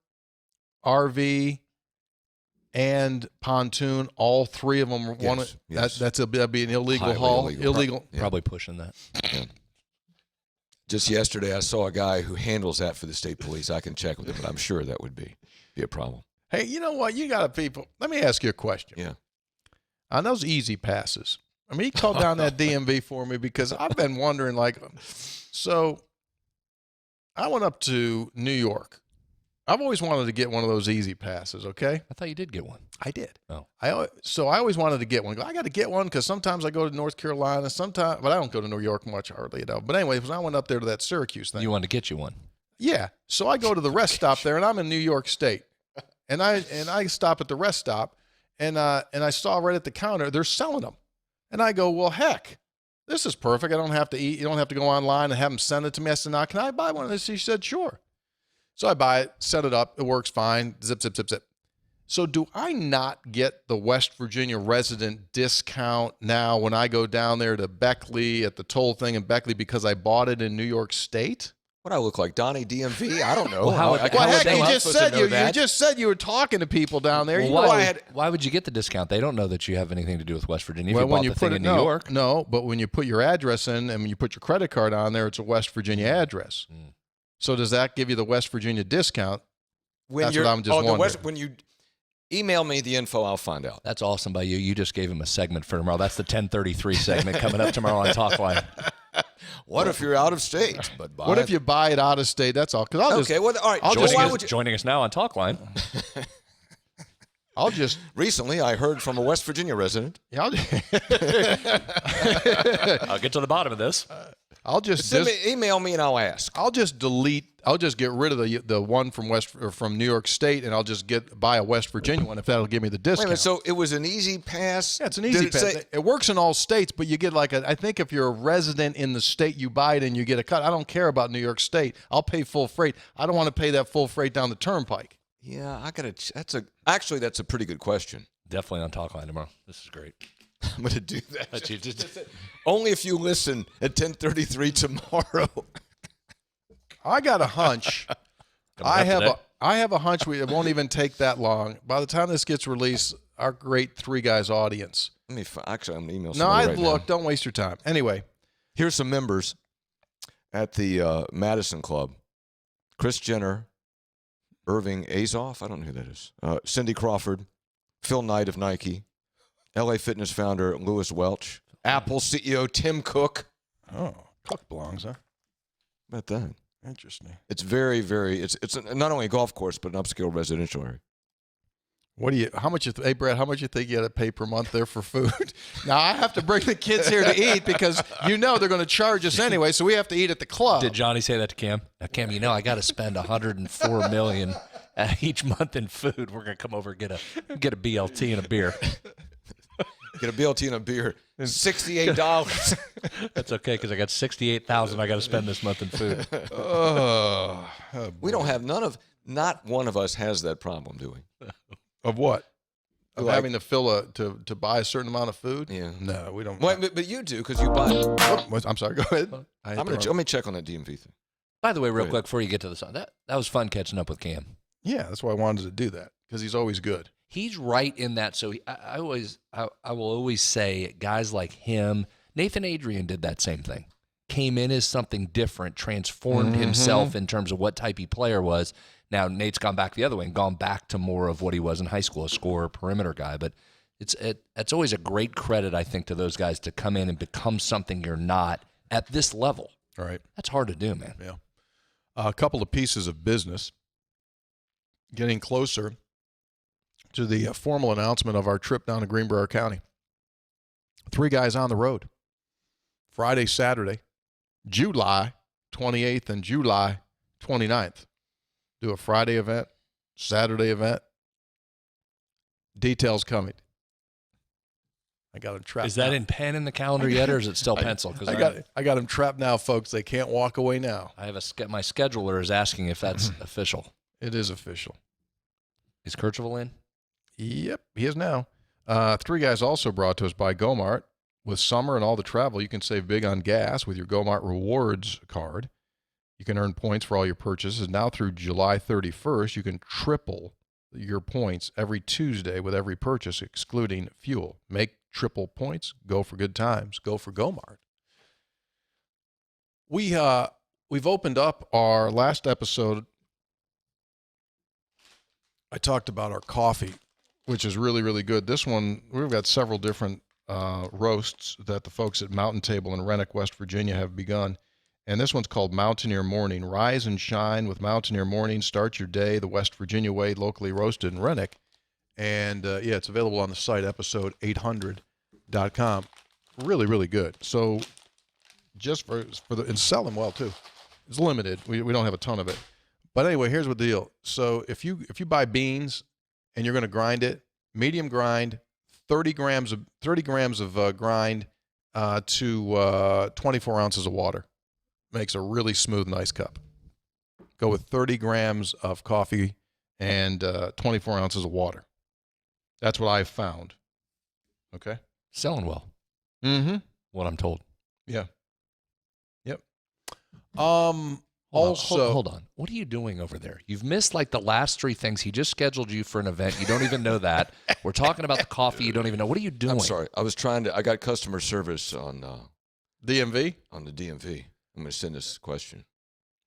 RV, and pontoon, all three of them? Yes. That'd be an illegal Highly haul. illegal. Yeah. Probably pushing that. Just yesterday, I saw a guy who handles that for the state police. I can check with him, but I'm sure that would be a problem. Hey, you know what? You got people. Let me ask you a question. Yeah. On those easy passes, I mean, you called down that DMV for me because I've been wondering, so I went up to New York. I've always wanted to get one of those easy passes, okay? I thought you did get one. I did. Oh. So I always wanted to get one. I got to get one because sometimes I go to North Carolina, but I don't go to New York much, hardly at all. But anyway, when I went up there to that Syracuse thing. You wanted to get you one. Yeah. So I go to the rest stop there, and I'm in New York State. And I stop at the rest stop, and I saw right at the counter, they're selling them. And I go, well, heck, this is perfect. I don't have to eat. You don't have to go online and have them send it to me. I said, now, can I buy one of these? She said, sure. So I buy it, set it up. It works fine. Zip, zip, zip, zip. So do I not get the West Virginia resident discount now when I go down there to Beckley at the toll thing in Beckley because I bought it in New York State? What I look like, Donnie DMV? I don't know. Well, You just said you were talking to people down there. Well, why would you get the discount? They don't know that you have anything to do with West Virginia. If you bought the thing in New York. No, but when you put your address in and when you put your credit card on there, it's a West Virginia address. Mm. So does that give you the West Virginia discount? That's what I'm just wondering. When you email me the info, I'll find out. That's awesome by you. You just gave him a segment for tomorrow. That's the 10:33 segment coming up tomorrow on Talk Line. What if you're out of state? What if you buy it out of state? That's all. All right. Joining us now on Talk Line. Recently, I heard from a West Virginia resident. I'll get to the bottom of this. Email me and I'll ask. I'll just get rid of the one from New York State, and I'll just buy a West Virginia one if that'll give me the discount. Wait a minute, so it was an easy pass? Yeah, it's an easy pass. It works in all states, but you get I think if you're a resident in the state you buy it and you get a cut. I don't care about New York State. I'll pay full freight. I don't want to pay that full freight down the turnpike. Yeah, that's a pretty good question. Definitely on Talk Line tomorrow. This is great. I'm going to do that. But you did. Only if you listen at 10:33 tomorrow. I got a hunch. I have a hunch it won't even take that long. By the time this gets released, our great Three Guys audience. Actually, I'm going to email No, somebody right look. now. Don't waste your time. Anyway, Here's some members at the Madison Club. Chris Jenner, Irving Azoff, I don't know who that is. Cindy Crawford, Phil Knight of Nike, LA Fitness founder Louis Welch, Apple CEO Tim Cook. oh, Cook belongs, huh? How about that? Interesting. It's very, very. It's not only a golf course but an upscale residential area. Hey Brett, how much you think you got to pay per month there for food? Now I have to bring the kids here to eat because they're going to charge us anyway, so we have to eat at the club. Did Johnny say that to Cam? Now, Cam, I got to spend $104 million each month in food. We're gonna come over and get a BLT and a beer. Get a BLT and a beer. $68. That's okay because I got $68,000 I got to spend this month in food. We don't have not one of us has that problem, do we? Of what? Of Like- having to to buy a certain amount of food? Yeah. No, we don't. Well, but you do because you buy. Oh, I'm sorry. Go ahead. Let me check on that DMV thing. By the way, real Go ahead. quick before you get to the song, that was fun catching up with Cam. Yeah, that's why I wanted to do that because he's always good. He's right in that. So I will always say guys like him, Nathan Adrian did that same thing. Came in as something different, transformed himself in terms of what type he player was. Now Nate's gone back the other way and gone back to more of what he was in high school, a scorer, perimeter guy. But it's always a great credit, I think, to those guys to come in and become something you're not at this level. All right. That's hard to do, man. Yeah. A couple of pieces of business. Getting closer to the formal announcement of our trip down to Greenbrier County. 3 Guys on the road. Friday, Saturday, July 28th and July 29th. Do a Friday event, Saturday event. Details coming. I got them trapped. Is that now. in pen in the calendar yet, or is it still pencil? Because I got them trapped now, folks. They can't walk away now. I have my scheduler is asking if that's official. It is official. Is Kercheval in? Yep, he is now. 3 Guys also brought to us by Gomart. With summer and all the travel, you can save big on gas with your Gomart Rewards card. You can earn points for all your purchases. Now through July 31st, you can triple your points every Tuesday with every purchase, excluding fuel. Make triple points. Go for good times. Go for Gomart. We've opened up our last episode. I talked about our coffee, which is really, really good. This one, we've got several different roasts that the folks at Mountain Table in Renwick, West Virginia have begun. And this one's called Mountaineer Morning. Rise and shine with Mountaineer Morning. Start your day the West Virginia way, locally roasted in Renwick. And, it's available on the site, episode800.com. Really, really good. So just and sell them well, too. It's limited. We don't have a ton of it. But anyway, here's what the deal. So if you buy beans and you're going to grind it, medium grind, 30 grams of grind to 24 ounces of water. Makes a really smooth, nice cup. Go with 30 grams of coffee and 24 ounces of water. That's what I've found. Okay? Selling well. Mm-hmm. What I'm told. Yeah. Yep. Hold on. What are you doing over there? You've missed like the last 3 things. He just scheduled you for an event. You don't even know that. We're talking about the coffee. You don't even know. What are you doing? I'm sorry. I got customer service on DMV? on the DMV. I'm going to send this question.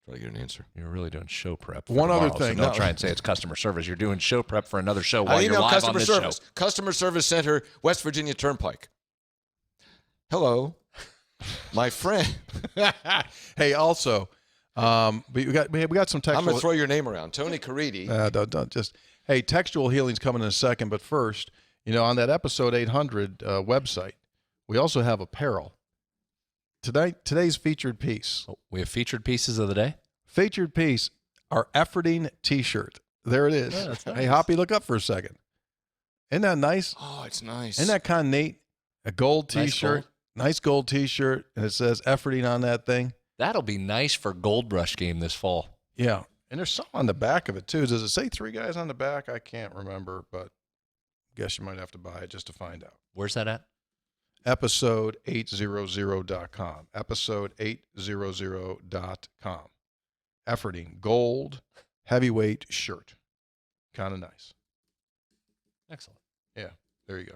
Try to get an answer. You're really doing show prep. For One other tomorrow, thing. So don't No. try and say it's customer service. You're doing show prep for another show while I you're emailed live customer on this service. show. Customer Service Center, West Virginia Turnpike. Hello, my friend. Hey, also, we got some textual. I'm going to throw your name around. Tony Caridi. Don't just. Hey, Textual Healing's coming in a second, but first, on that episode 800 website, we also have apparel. Today's featured piece. Oh, we have featured pieces of the day. Featured piece, our efforting T-shirt. There it is. Yeah, that's nice. Hey, Hoppy, look up for a second. Isn't that nice? Oh, it's nice. Isn't that kind of neat? A gold Nice T-shirt, nice gold T-shirt, and it says efforting on that thing. That'll be nice for Gold Brush game this fall. Yeah, and there's something on the back of it too. Does it say 3 Guys on the back? I can't remember, but I guess you might have to buy it just to find out. Where's that at? episode800.com. Episode800.com. Efforting gold heavyweight shirt. Kind of nice. Excellent. Yeah, there you go.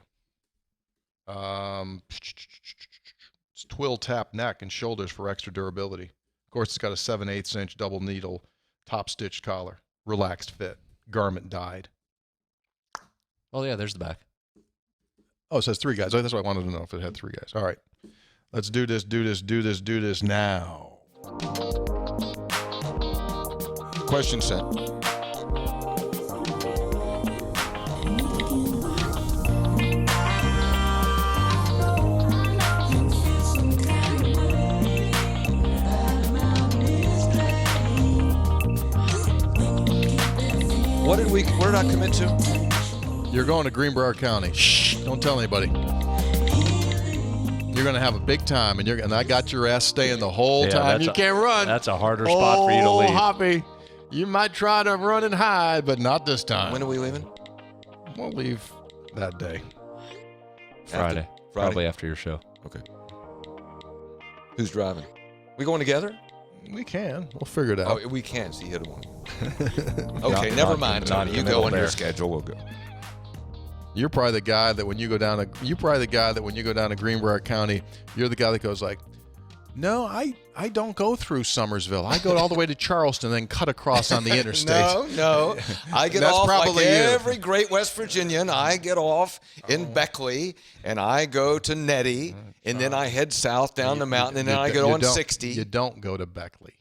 It's twill tap neck and shoulders for extra durability. Of course, it's got a 7/8 inch double needle top stitched collar. Relaxed fit. Garment dyed. Oh, yeah, there's the back. Oh, it says 3 guys. Oh, that's what I wanted to know, if it had 3 guys. All right. Let's do this now. Question sent. Where did I commit to? You're going to Greenbrier County. Shh, don't tell anybody. You're going to have a big time, and I got your ass staying the whole time. You can't run. That's a harder spot for you to leave. Hoppy, you might try to run and hide, but not this time. When are we leaving? We'll leave that day. Friday. Probably after your show. Okay. Who's driving? We going together? We can. We'll figure it out. Oh, we can. See, hit one. Okay, never mind, Tony. You go on your schedule. We'll go. You're probably the guy that when you go down to Greenbrier County, you're the guy that goes like, "No, I don't go through Summersville. I go all the way to Charleston, then cut across on the interstate." No. I get That's off probably like you. every great West Virginian. I get off in Beckley, and I go to Nettie, and then I head south down the mountain, and then I go on 60. You don't go to Beckley.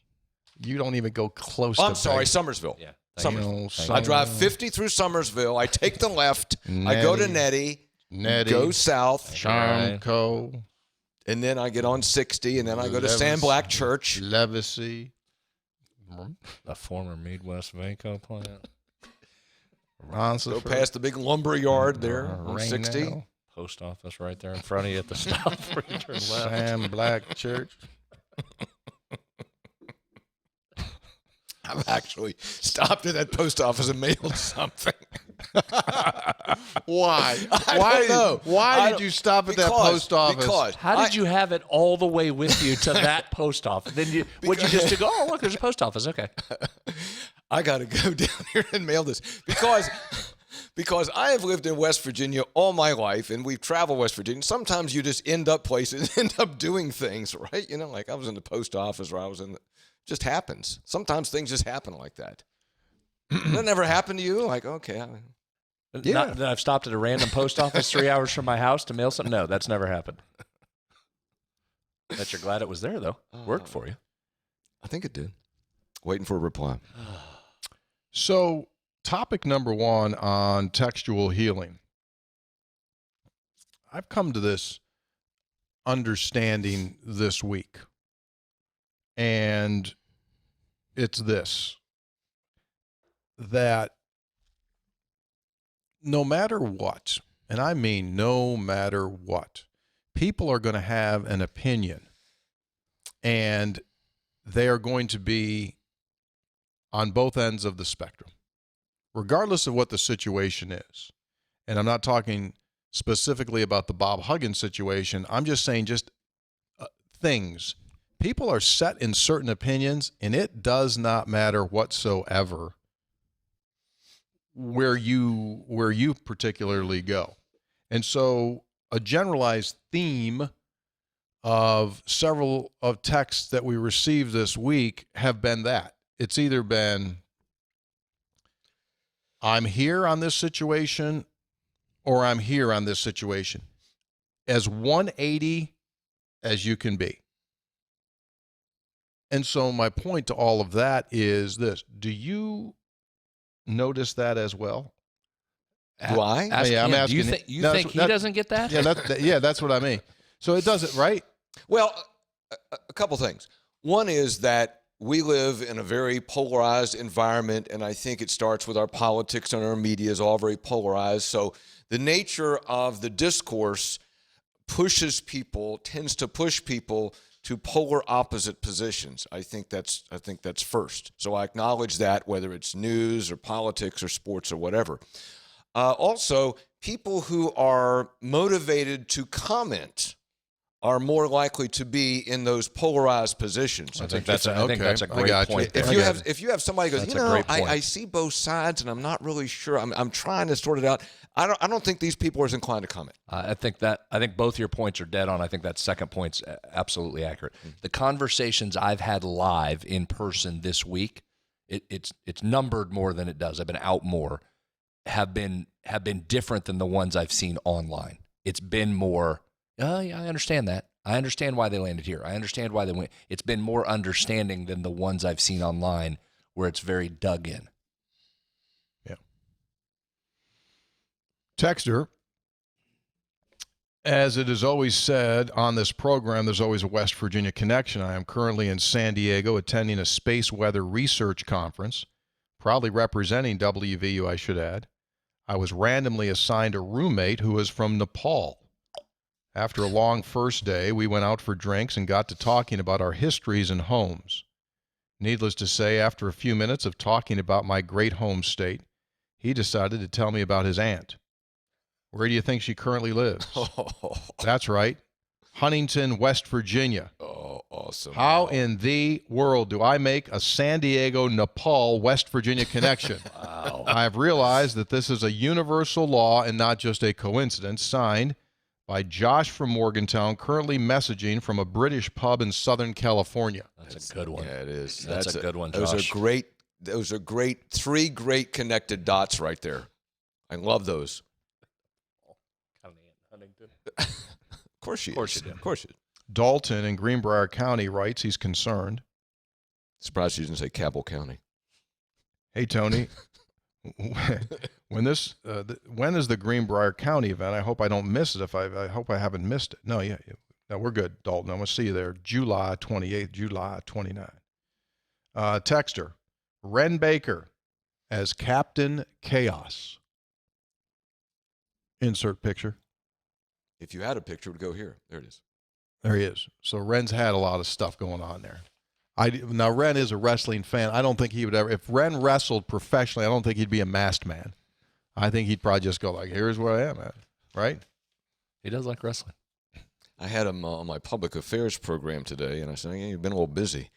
You don't even go close Oh, to I'm sorry, Beckley. Summersville. Yeah. I drive 50 through Summersville. I take the left. I go to Nettie, go south, Charmco, and then I get on 60, and then I go to Sam Black Church. Levacy. The former Midwest Vaco plant. Go past the big lumber yard there on 60. Post office right there in front of you at the stop where you turn left. Sam Black Church. I've actually stopped at that post office and mailed something. Why? I don't know. Why did you stop at that post office? Because How did you have it all the way with you to that post office? Then would you just go, oh, look, there's a post office. Okay. I got to go down here and mail this because I have lived in West Virginia all my life, and we've traveled West Virginia. Sometimes you just end up places, end up doing things, right? You know, like I was in the post office, or I was in the. Just happens. Sometimes things just happen like that. That never happened to you? Like, okay. Yeah. Not that I've stopped at a random post office 3 hours from my house to mail something. No, that's never happened. Bet you're glad it was there, though. Worked for you. I think it did. Waiting for a reply. So, topic number 1 on textual healing. I've come to this understanding this week. And it's this, that no matter what, and I mean no matter what, people are going to have an opinion, and they are going to be on both ends of the spectrum, regardless of what the situation is. And I'm not talking specifically about the Bob Huggins situation. I'm just saying things. People are set in certain opinions, and it does not matter whatsoever where you particularly go. And so a generalized theme of several of texts that we received this week have been that. It's either been, I'm here on this situation, or I'm here on this situation. As 180 as you can be. And so my point to all of that is this. Do you notice that as well? Do I? I'm asking. Do you think he doesn't get that? Yeah, that's what I mean. So it doesn't, right? Well, a couple things. One is that we live in a very polarized environment, and I think it starts with our politics and our media is all very polarized. So the nature of the discourse tends to push people to polar opposite positions. I think that's first. So I acknowledge that, whether it's news or politics or sports or whatever. Also, people who are motivated to comment are more likely to be in those polarized positions. I think that's a great got you. point. If you have somebody who goes, That's a great point. I see both sides and I'm not really sure. I'm trying to sort it out. I don't think these people are as inclined to comment. I think both your points are dead on. I think that second point's absolutely accurate. The conversations I've had live in person this week, it's numbered more than it does. I've been out more. Have been different than the ones I've seen online. It's been more. Yeah, I understand that. I understand why they landed here. I understand why they went. It's been more understanding than the ones I've seen online, where it's very dug in. Yeah. Texter, as it is always said on this program, there's always a West Virginia connection. I am currently in San Diego attending a space weather research conference, proudly representing WVU, I should add. I was randomly assigned a roommate who is from Nepal. After a long first day, we went out for drinks and got to talking about our histories and homes. Needless to say, after a few minutes of talking about my great home state, he decided to tell me about his aunt. Where do you think she currently lives? That's right, Huntington, West Virginia. Oh, awesome. How in the world do I make a San Diego, Nepal, West Virginia connection? Wow. I have realized that this is a universal law and not just a coincidence. Signed by Josh from Morgantown, currently messaging from a British pub in Southern California. That's a good one. Yeah, it is. That's a good one, Josh. Those are great. Three great connected dots right there. I love those. Of course she is. Of course she is. Dalton in Greenbrier County writes he's concerned. Surprised you didn't say Cabell County. Hey, Tony. When is the Greenbrier County event? I hope I don't miss it. I hope I haven't missed it. No, we're good, Dalton. I'm going to see you there July 28th, July 29th. Texter, Ren Baker as Captain Chaos. Insert picture. If you had a picture, it would go here. There it is. There he is. So Ren's had a lot of stuff going on there. Now, Ren is a wrestling fan. I don't think he would ever, if Ren wrestled professionally, I don't think he'd be a masked man. I think he'd probably just go like, here's where I am at, right? He does like wrestling. I had him on my public affairs program today, and I said, you've been a little busy.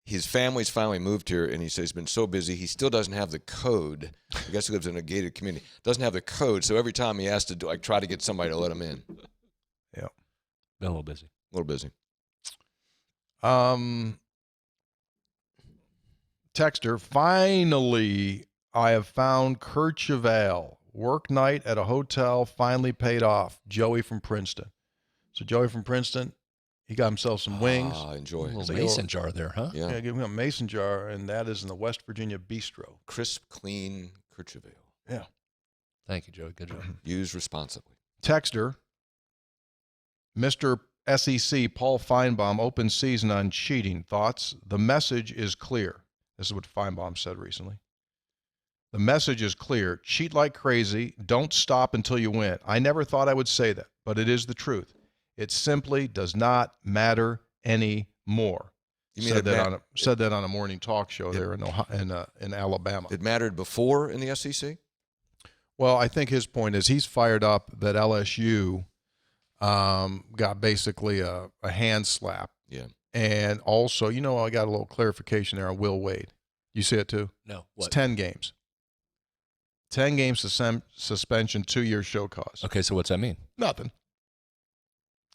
His family's finally moved here, and he says he's been so busy, he still doesn't have the code. I guess he lives in a gated community. Doesn't have the code, so every time he has to try to get somebody to let him in. Yeah. Been a little busy. A little busy. Texter, finally, I have found Courchevel. Work night at a hotel finally paid off. Joey from Princeton. So Joey from Princeton, he got himself some wings. Enjoy. A little mason jar there, huh? Yeah, give him a mason jar, and that is in the West Virginia Bistro. Crisp, clean Courchevel. Yeah. Thank you, Joey. Good job. Use responsibly. Texter, Mr. SEC Paul Feinbaum, open season on cheating. Thoughts? The message is clear. This is what Feinbaum said recently. The message is clear. Cheat like crazy. Don't stop until you win. I never thought I would say that, but it is the truth. It simply does not matter anymore. You mean said that on a morning talk show there in Alabama. It mattered before in the SEC? Well, I think his point is he's fired up that LSU got basically a hand slap. Yeah. And also, I got a little clarification there on Will Wade. You see it too? No. It's 10 games. 10 games suspension, 2-year show cause. Okay, so what's that mean? Nothing.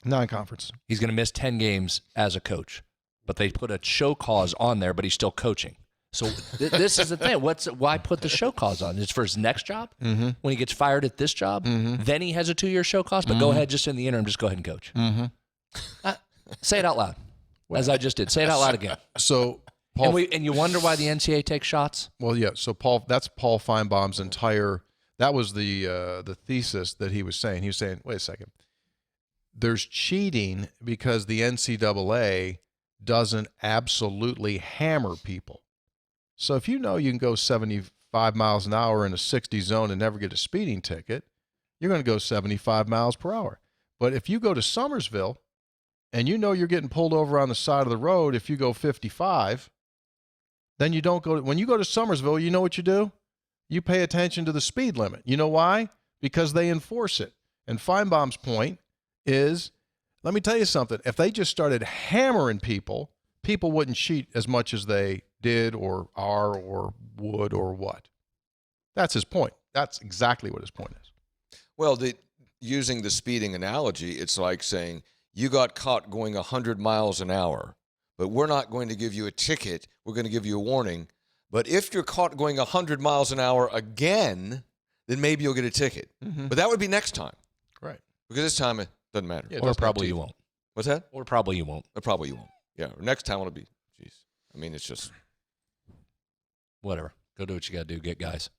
Non-conference. He's going to miss 10 games as a coach, but they put a show cause on there, but he's still coaching. So this is the thing. Why put the show cause on? It's for his next job? Mm-hmm. When he gets fired at this job? Mm-hmm. Then he has a 2-year show cause? But go ahead, just in the interim, just go ahead and coach. Mm-hmm. Say it out loud, as I just did. Say it out loud again. So, Paul, and you wonder why the NCAA takes shots? Well, yeah. So, that's Paul Feinbaum's entire – that was the thesis that he was saying. He was saying, wait a second. There's cheating because the NCAA doesn't absolutely hammer people. So if you know you can go 75 miles an hour in a 60 zone and never get a speeding ticket, you're going to go 75 miles per hour. But if you go to Summersville and you know you're getting pulled over on the side of the road if you go 55, then you don't go – when you go to Summersville, you know what you do? You pay attention to the speed limit. You know why? because they enforce it. And Feinbaum's point is, let me tell you something. If they just started hammering people, people wouldn't cheat as much as they did or are or would or what. That's his point. That's exactly what his point is. Well, using the speeding analogy, it's like saying you got caught going 100 miles an hour, but we're not going to give you a ticket. We're going to give you a warning. But if you're caught going 100 miles an hour again, then maybe you'll get a ticket. Mm-hmm. But that would be next time. Right. Because this time it doesn't matter. Yeah, Or probably you won't. What's that? Or probably you won't. Or probably you won't. Yeah. Or next time it'll be, geez. I mean, it's just. Whatever. Go do what you got to do. Get guys.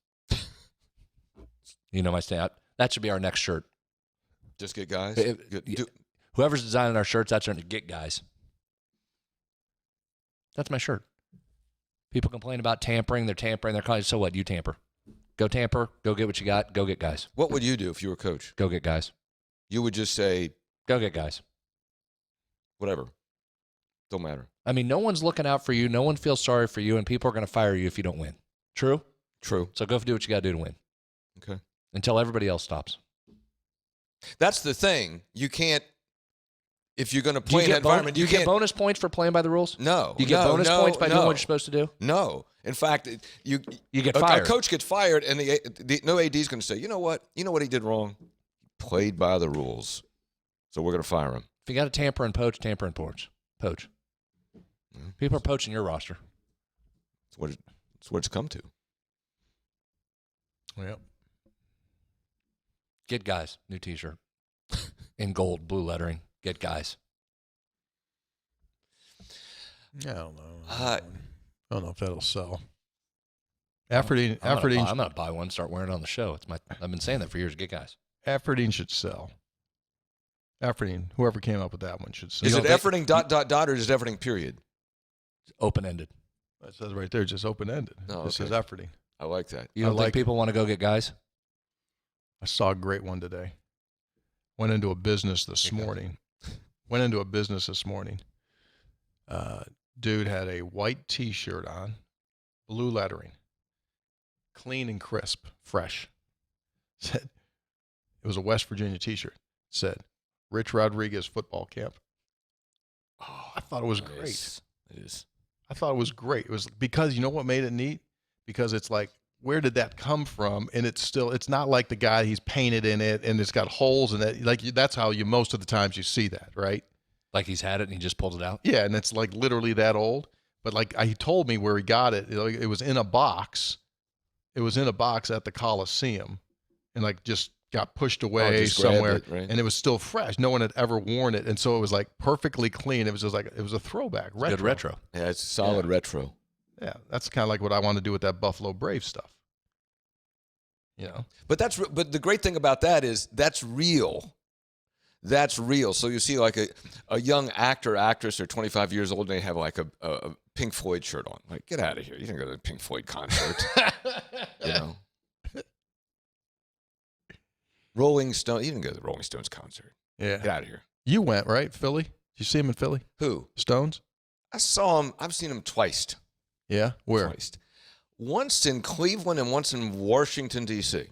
You know my stat. That should be our next shirt. Just get guys? Whoever's designing our shirts, that's our get guys. That's my shirt. People complain about tampering. They're tampering. They're calling. So what? You tamper. Go tamper. Go get what you got. Go get guys. What would you do if you were a coach? Go get guys. You would just say, go get guys. Whatever. Don't matter. I mean, no one's looking out for you. No one feels sorry for you, and people are going to fire you if you don't win. True? True. So go do what you got to do to win. Okay. Until everybody else stops. That's the thing. You can't, if you're going to play in that environment, do you get bonus points for playing by the rules? No. Do you get bonus points by doing what you're supposed to do? No. In fact, you get fired. A coach gets fired, and no AD is going to say, you know what he did wrong? He played by the rules. So we're going to fire him. If you got to tamper and poach, tamper and poach. Poach. Mm-hmm. People are poaching your roster. That's what it's come to. Yep. Get guys. New T-shirt. In gold, blue lettering. Get guys. I don't know. I don't know if that'll sell. I'm going to buy one, start wearing it on the show. I've been saying that for years. Get guys. Efforting should sell. Efforting, whoever came up with that one should sell. Is it efforting ... or is it efforting period? Open-ended. It says right there, just open-ended. Oh, It says efforting. I like that. You don't think people want to go get guys? I saw a great one today. Went into a business this morning. Dude had a white T-shirt on, blue lettering, clean and crisp, fresh. Said it was a West Virginia T-shirt. Said Rich Rodriguez football camp. Oh, I thought it was great. It is. I thought it was great. It was because you know what made it neat? Because it's like, where did that come from? And it's not like the guy, he's painted in it and it's got holes in it. Like that's how most of the times you see that, right? Like he's had it and he just pulled it out? Yeah, and it's like literally that old. But like he told me where he got it. It was in a box. It was in a box at the Coliseum and like just got pushed away somewhere. Right? And it was still fresh. No one had ever worn it. And so it was like perfectly clean. It was just like, it was a throwback. Retro. Good retro. Yeah, it's solid retro. Yeah, that's kind of like what I want to do with that Buffalo Brave stuff. You know, but the great thing about that is that's real. That's real. So you see like a young actor, actress, they're 25 years old and they have like a Pink Floyd shirt on. Like, get out of here. You didn't go to the Pink Floyd concert. You know. Rolling Stone. You didn't go to the Rolling Stones concert. Yeah. Get out of here. You went, right? Philly? Did you see him in Philly? Who? Stones? I saw him. I've seen him twice. Yeah? Where? Twice. Once in Cleveland and once in Washington, D.C.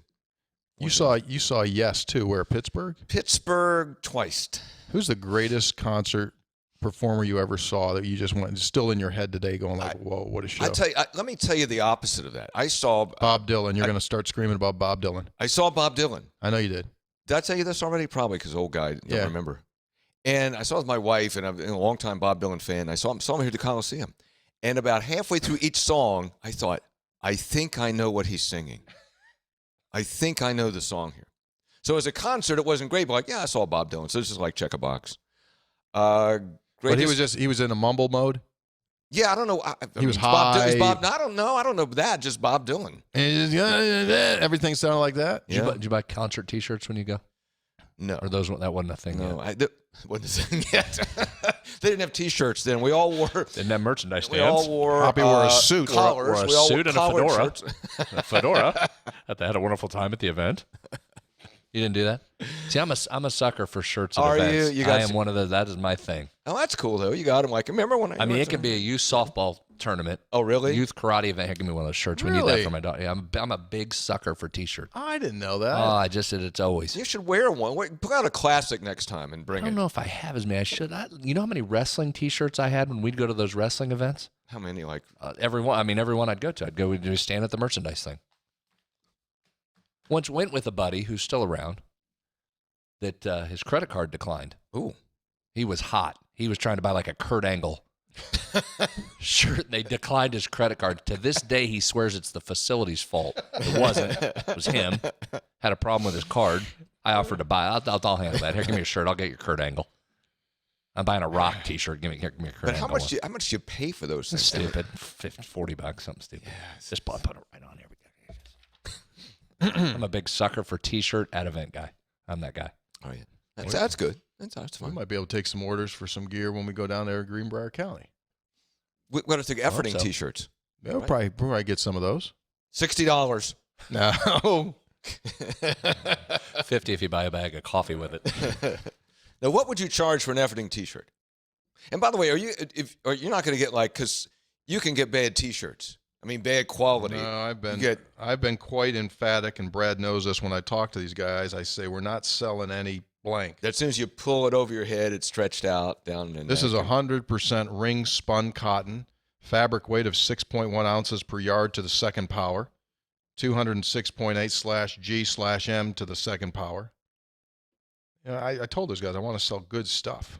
You saw Yes, too. Where? Pittsburgh? Pittsburgh twice. Who's the greatest concert performer you ever saw that you just went, still in your head today going like, whoa, what a show? Let me tell you the opposite of that. I saw Bob Dylan. You're going to start screaming about Bob Dylan. I saw Bob Dylan. I know you did. Did I tell you this already? Probably because old guy don't remember. And I saw it with my wife, and I'm a longtime Bob Dylan fan. I saw him here at the Coliseum. And about halfway through each song, I thought, I think I know what he's singing. I think I know the song here. So as a concert, it wasn't great, but like, yeah, I saw Bob Dylan. So this is like check a box. But he was in a mumble mode? Yeah, I don't know. He was high. I don't know that. Just Bob Dylan. And everything sounded like that? Yeah. Did you buy concert T-shirts when you go? No. Or that wasn't a thing yet? No, wasn't a thing yet. They didn't have T-shirts then. We all wore. Didn't have merchandise stands. We all wore. Poppy wore a suit. Wore Collars. a suit and a fedora. Shirts. A fedora. They had a wonderful time at the event. You didn't do that? See, I'm a sucker for shirts at events. I am one of those. That is my thing. Oh, that's cool though. You got them. Like, remember when I mean, it can be a youth softball tournament. Oh, really? Youth karate event. Here, give me one of those shirts. We need Really? that for my daughter. Yeah, I'm a big sucker for T-shirts. I didn't know that. Oh, I just said it's always. You should wear one. Put out a classic next time and I bring don't it. know if I have as many. I should. You know how many wrestling T-shirts I had when we'd go to those wrestling events? How many? Like Everyone. I mean, everyone I'd go to. I'd go. We'd just stand at the merchandise thing. Once went with a buddy who's still around. That his credit card declined. Ooh. He was hot. He was trying to buy like a Kurt Angle shirt. They declined his credit card. To this day, he swears it's the facility's fault. It wasn't. It was him. Had a problem with his card. I offered to buy. I'll handle that. Here, give me a shirt. I'll get your Kurt Angle. I'm buying a Rock T-shirt. Give me a Kurt But Angle. how much do you pay for those things? Stupid. $40, something stupid. Just put it right on here. I'm a big sucker for T-shirt at event guy. I'm that guy. Oh yeah, that's good. That's We fine. might be able to take some orders for some gear when we go down there to Greenbrier County. We got to take efforting so. T-shirts. Yeah, we'll probably get some of those. $60. No. 50 if you buy a bag of coffee with it. Now, what would you charge for an efforting T-shirt? And by the way, are you not going to get because you can get bad T-shirts. I mean, bad quality. No, I've been quite emphatic, and Brad knows this. When I talk to these guys, I say we're not selling any blank. As soon as you pull it over your head, it's stretched out down. This is 100% ring spun cotton, fabric weight of 6.1 ounces per yard to the second power, 206.8/G/M to the second power. You know, I told those guys I want to sell good stuff.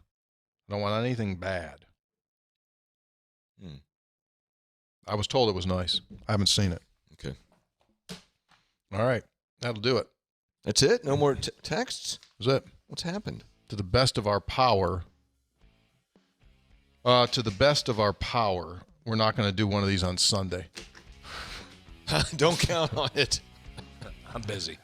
I don't want anything bad. I was told it was nice. I haven't seen it. Okay. All right. That'll do it. That's it? No more texts? That's it. What's happened? To the best of our power, we're not going to do one of these on Sunday. Don't count on it. I'm busy.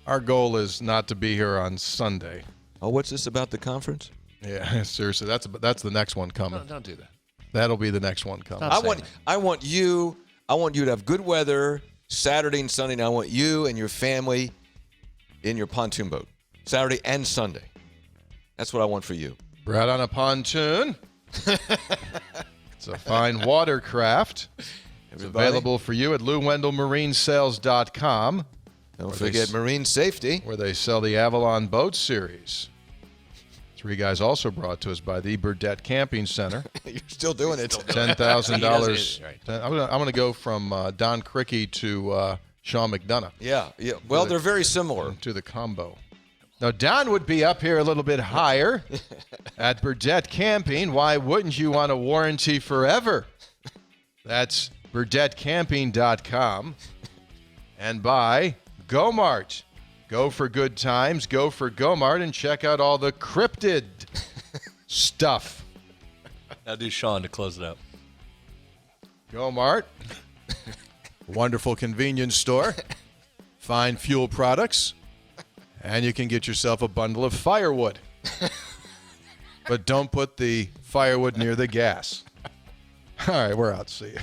Our goal is not to be here on Sunday. Oh, what's this about the conference? Yeah, seriously. That's the next one coming. No, don't do that. That'll be the next one coming. Stop. I want you to have good weather Saturday and Sunday. And I want you and your family in your pontoon boat Saturday and Sunday. That's what I want for you. Brad on a pontoon. It's a fine watercraft. It's available for you at LouWendellMarineSales.com. Don't forget marine safety, where they sell the Avalon Boat Series. Three guys also brought to us by the Burdett Camping Center. You're still doing it. $10,000. Right. I'm going to go from Don Cricky to Sean McDonough. Yeah. Well, they're very similar. To the combo. Now, Don would be up here a little bit higher at Burdett Camping. Why wouldn't you want a warranty forever? That's BurdettCamping.com. And by GoMart. Go for good times. Go for GoMart and check out all the cryptid stuff. Now do Sean to close it out. GoMart. Wonderful convenience store. Fine fuel products. And you can get yourself a bundle of firewood. But don't put the firewood near the gas. All right, we're out. See you.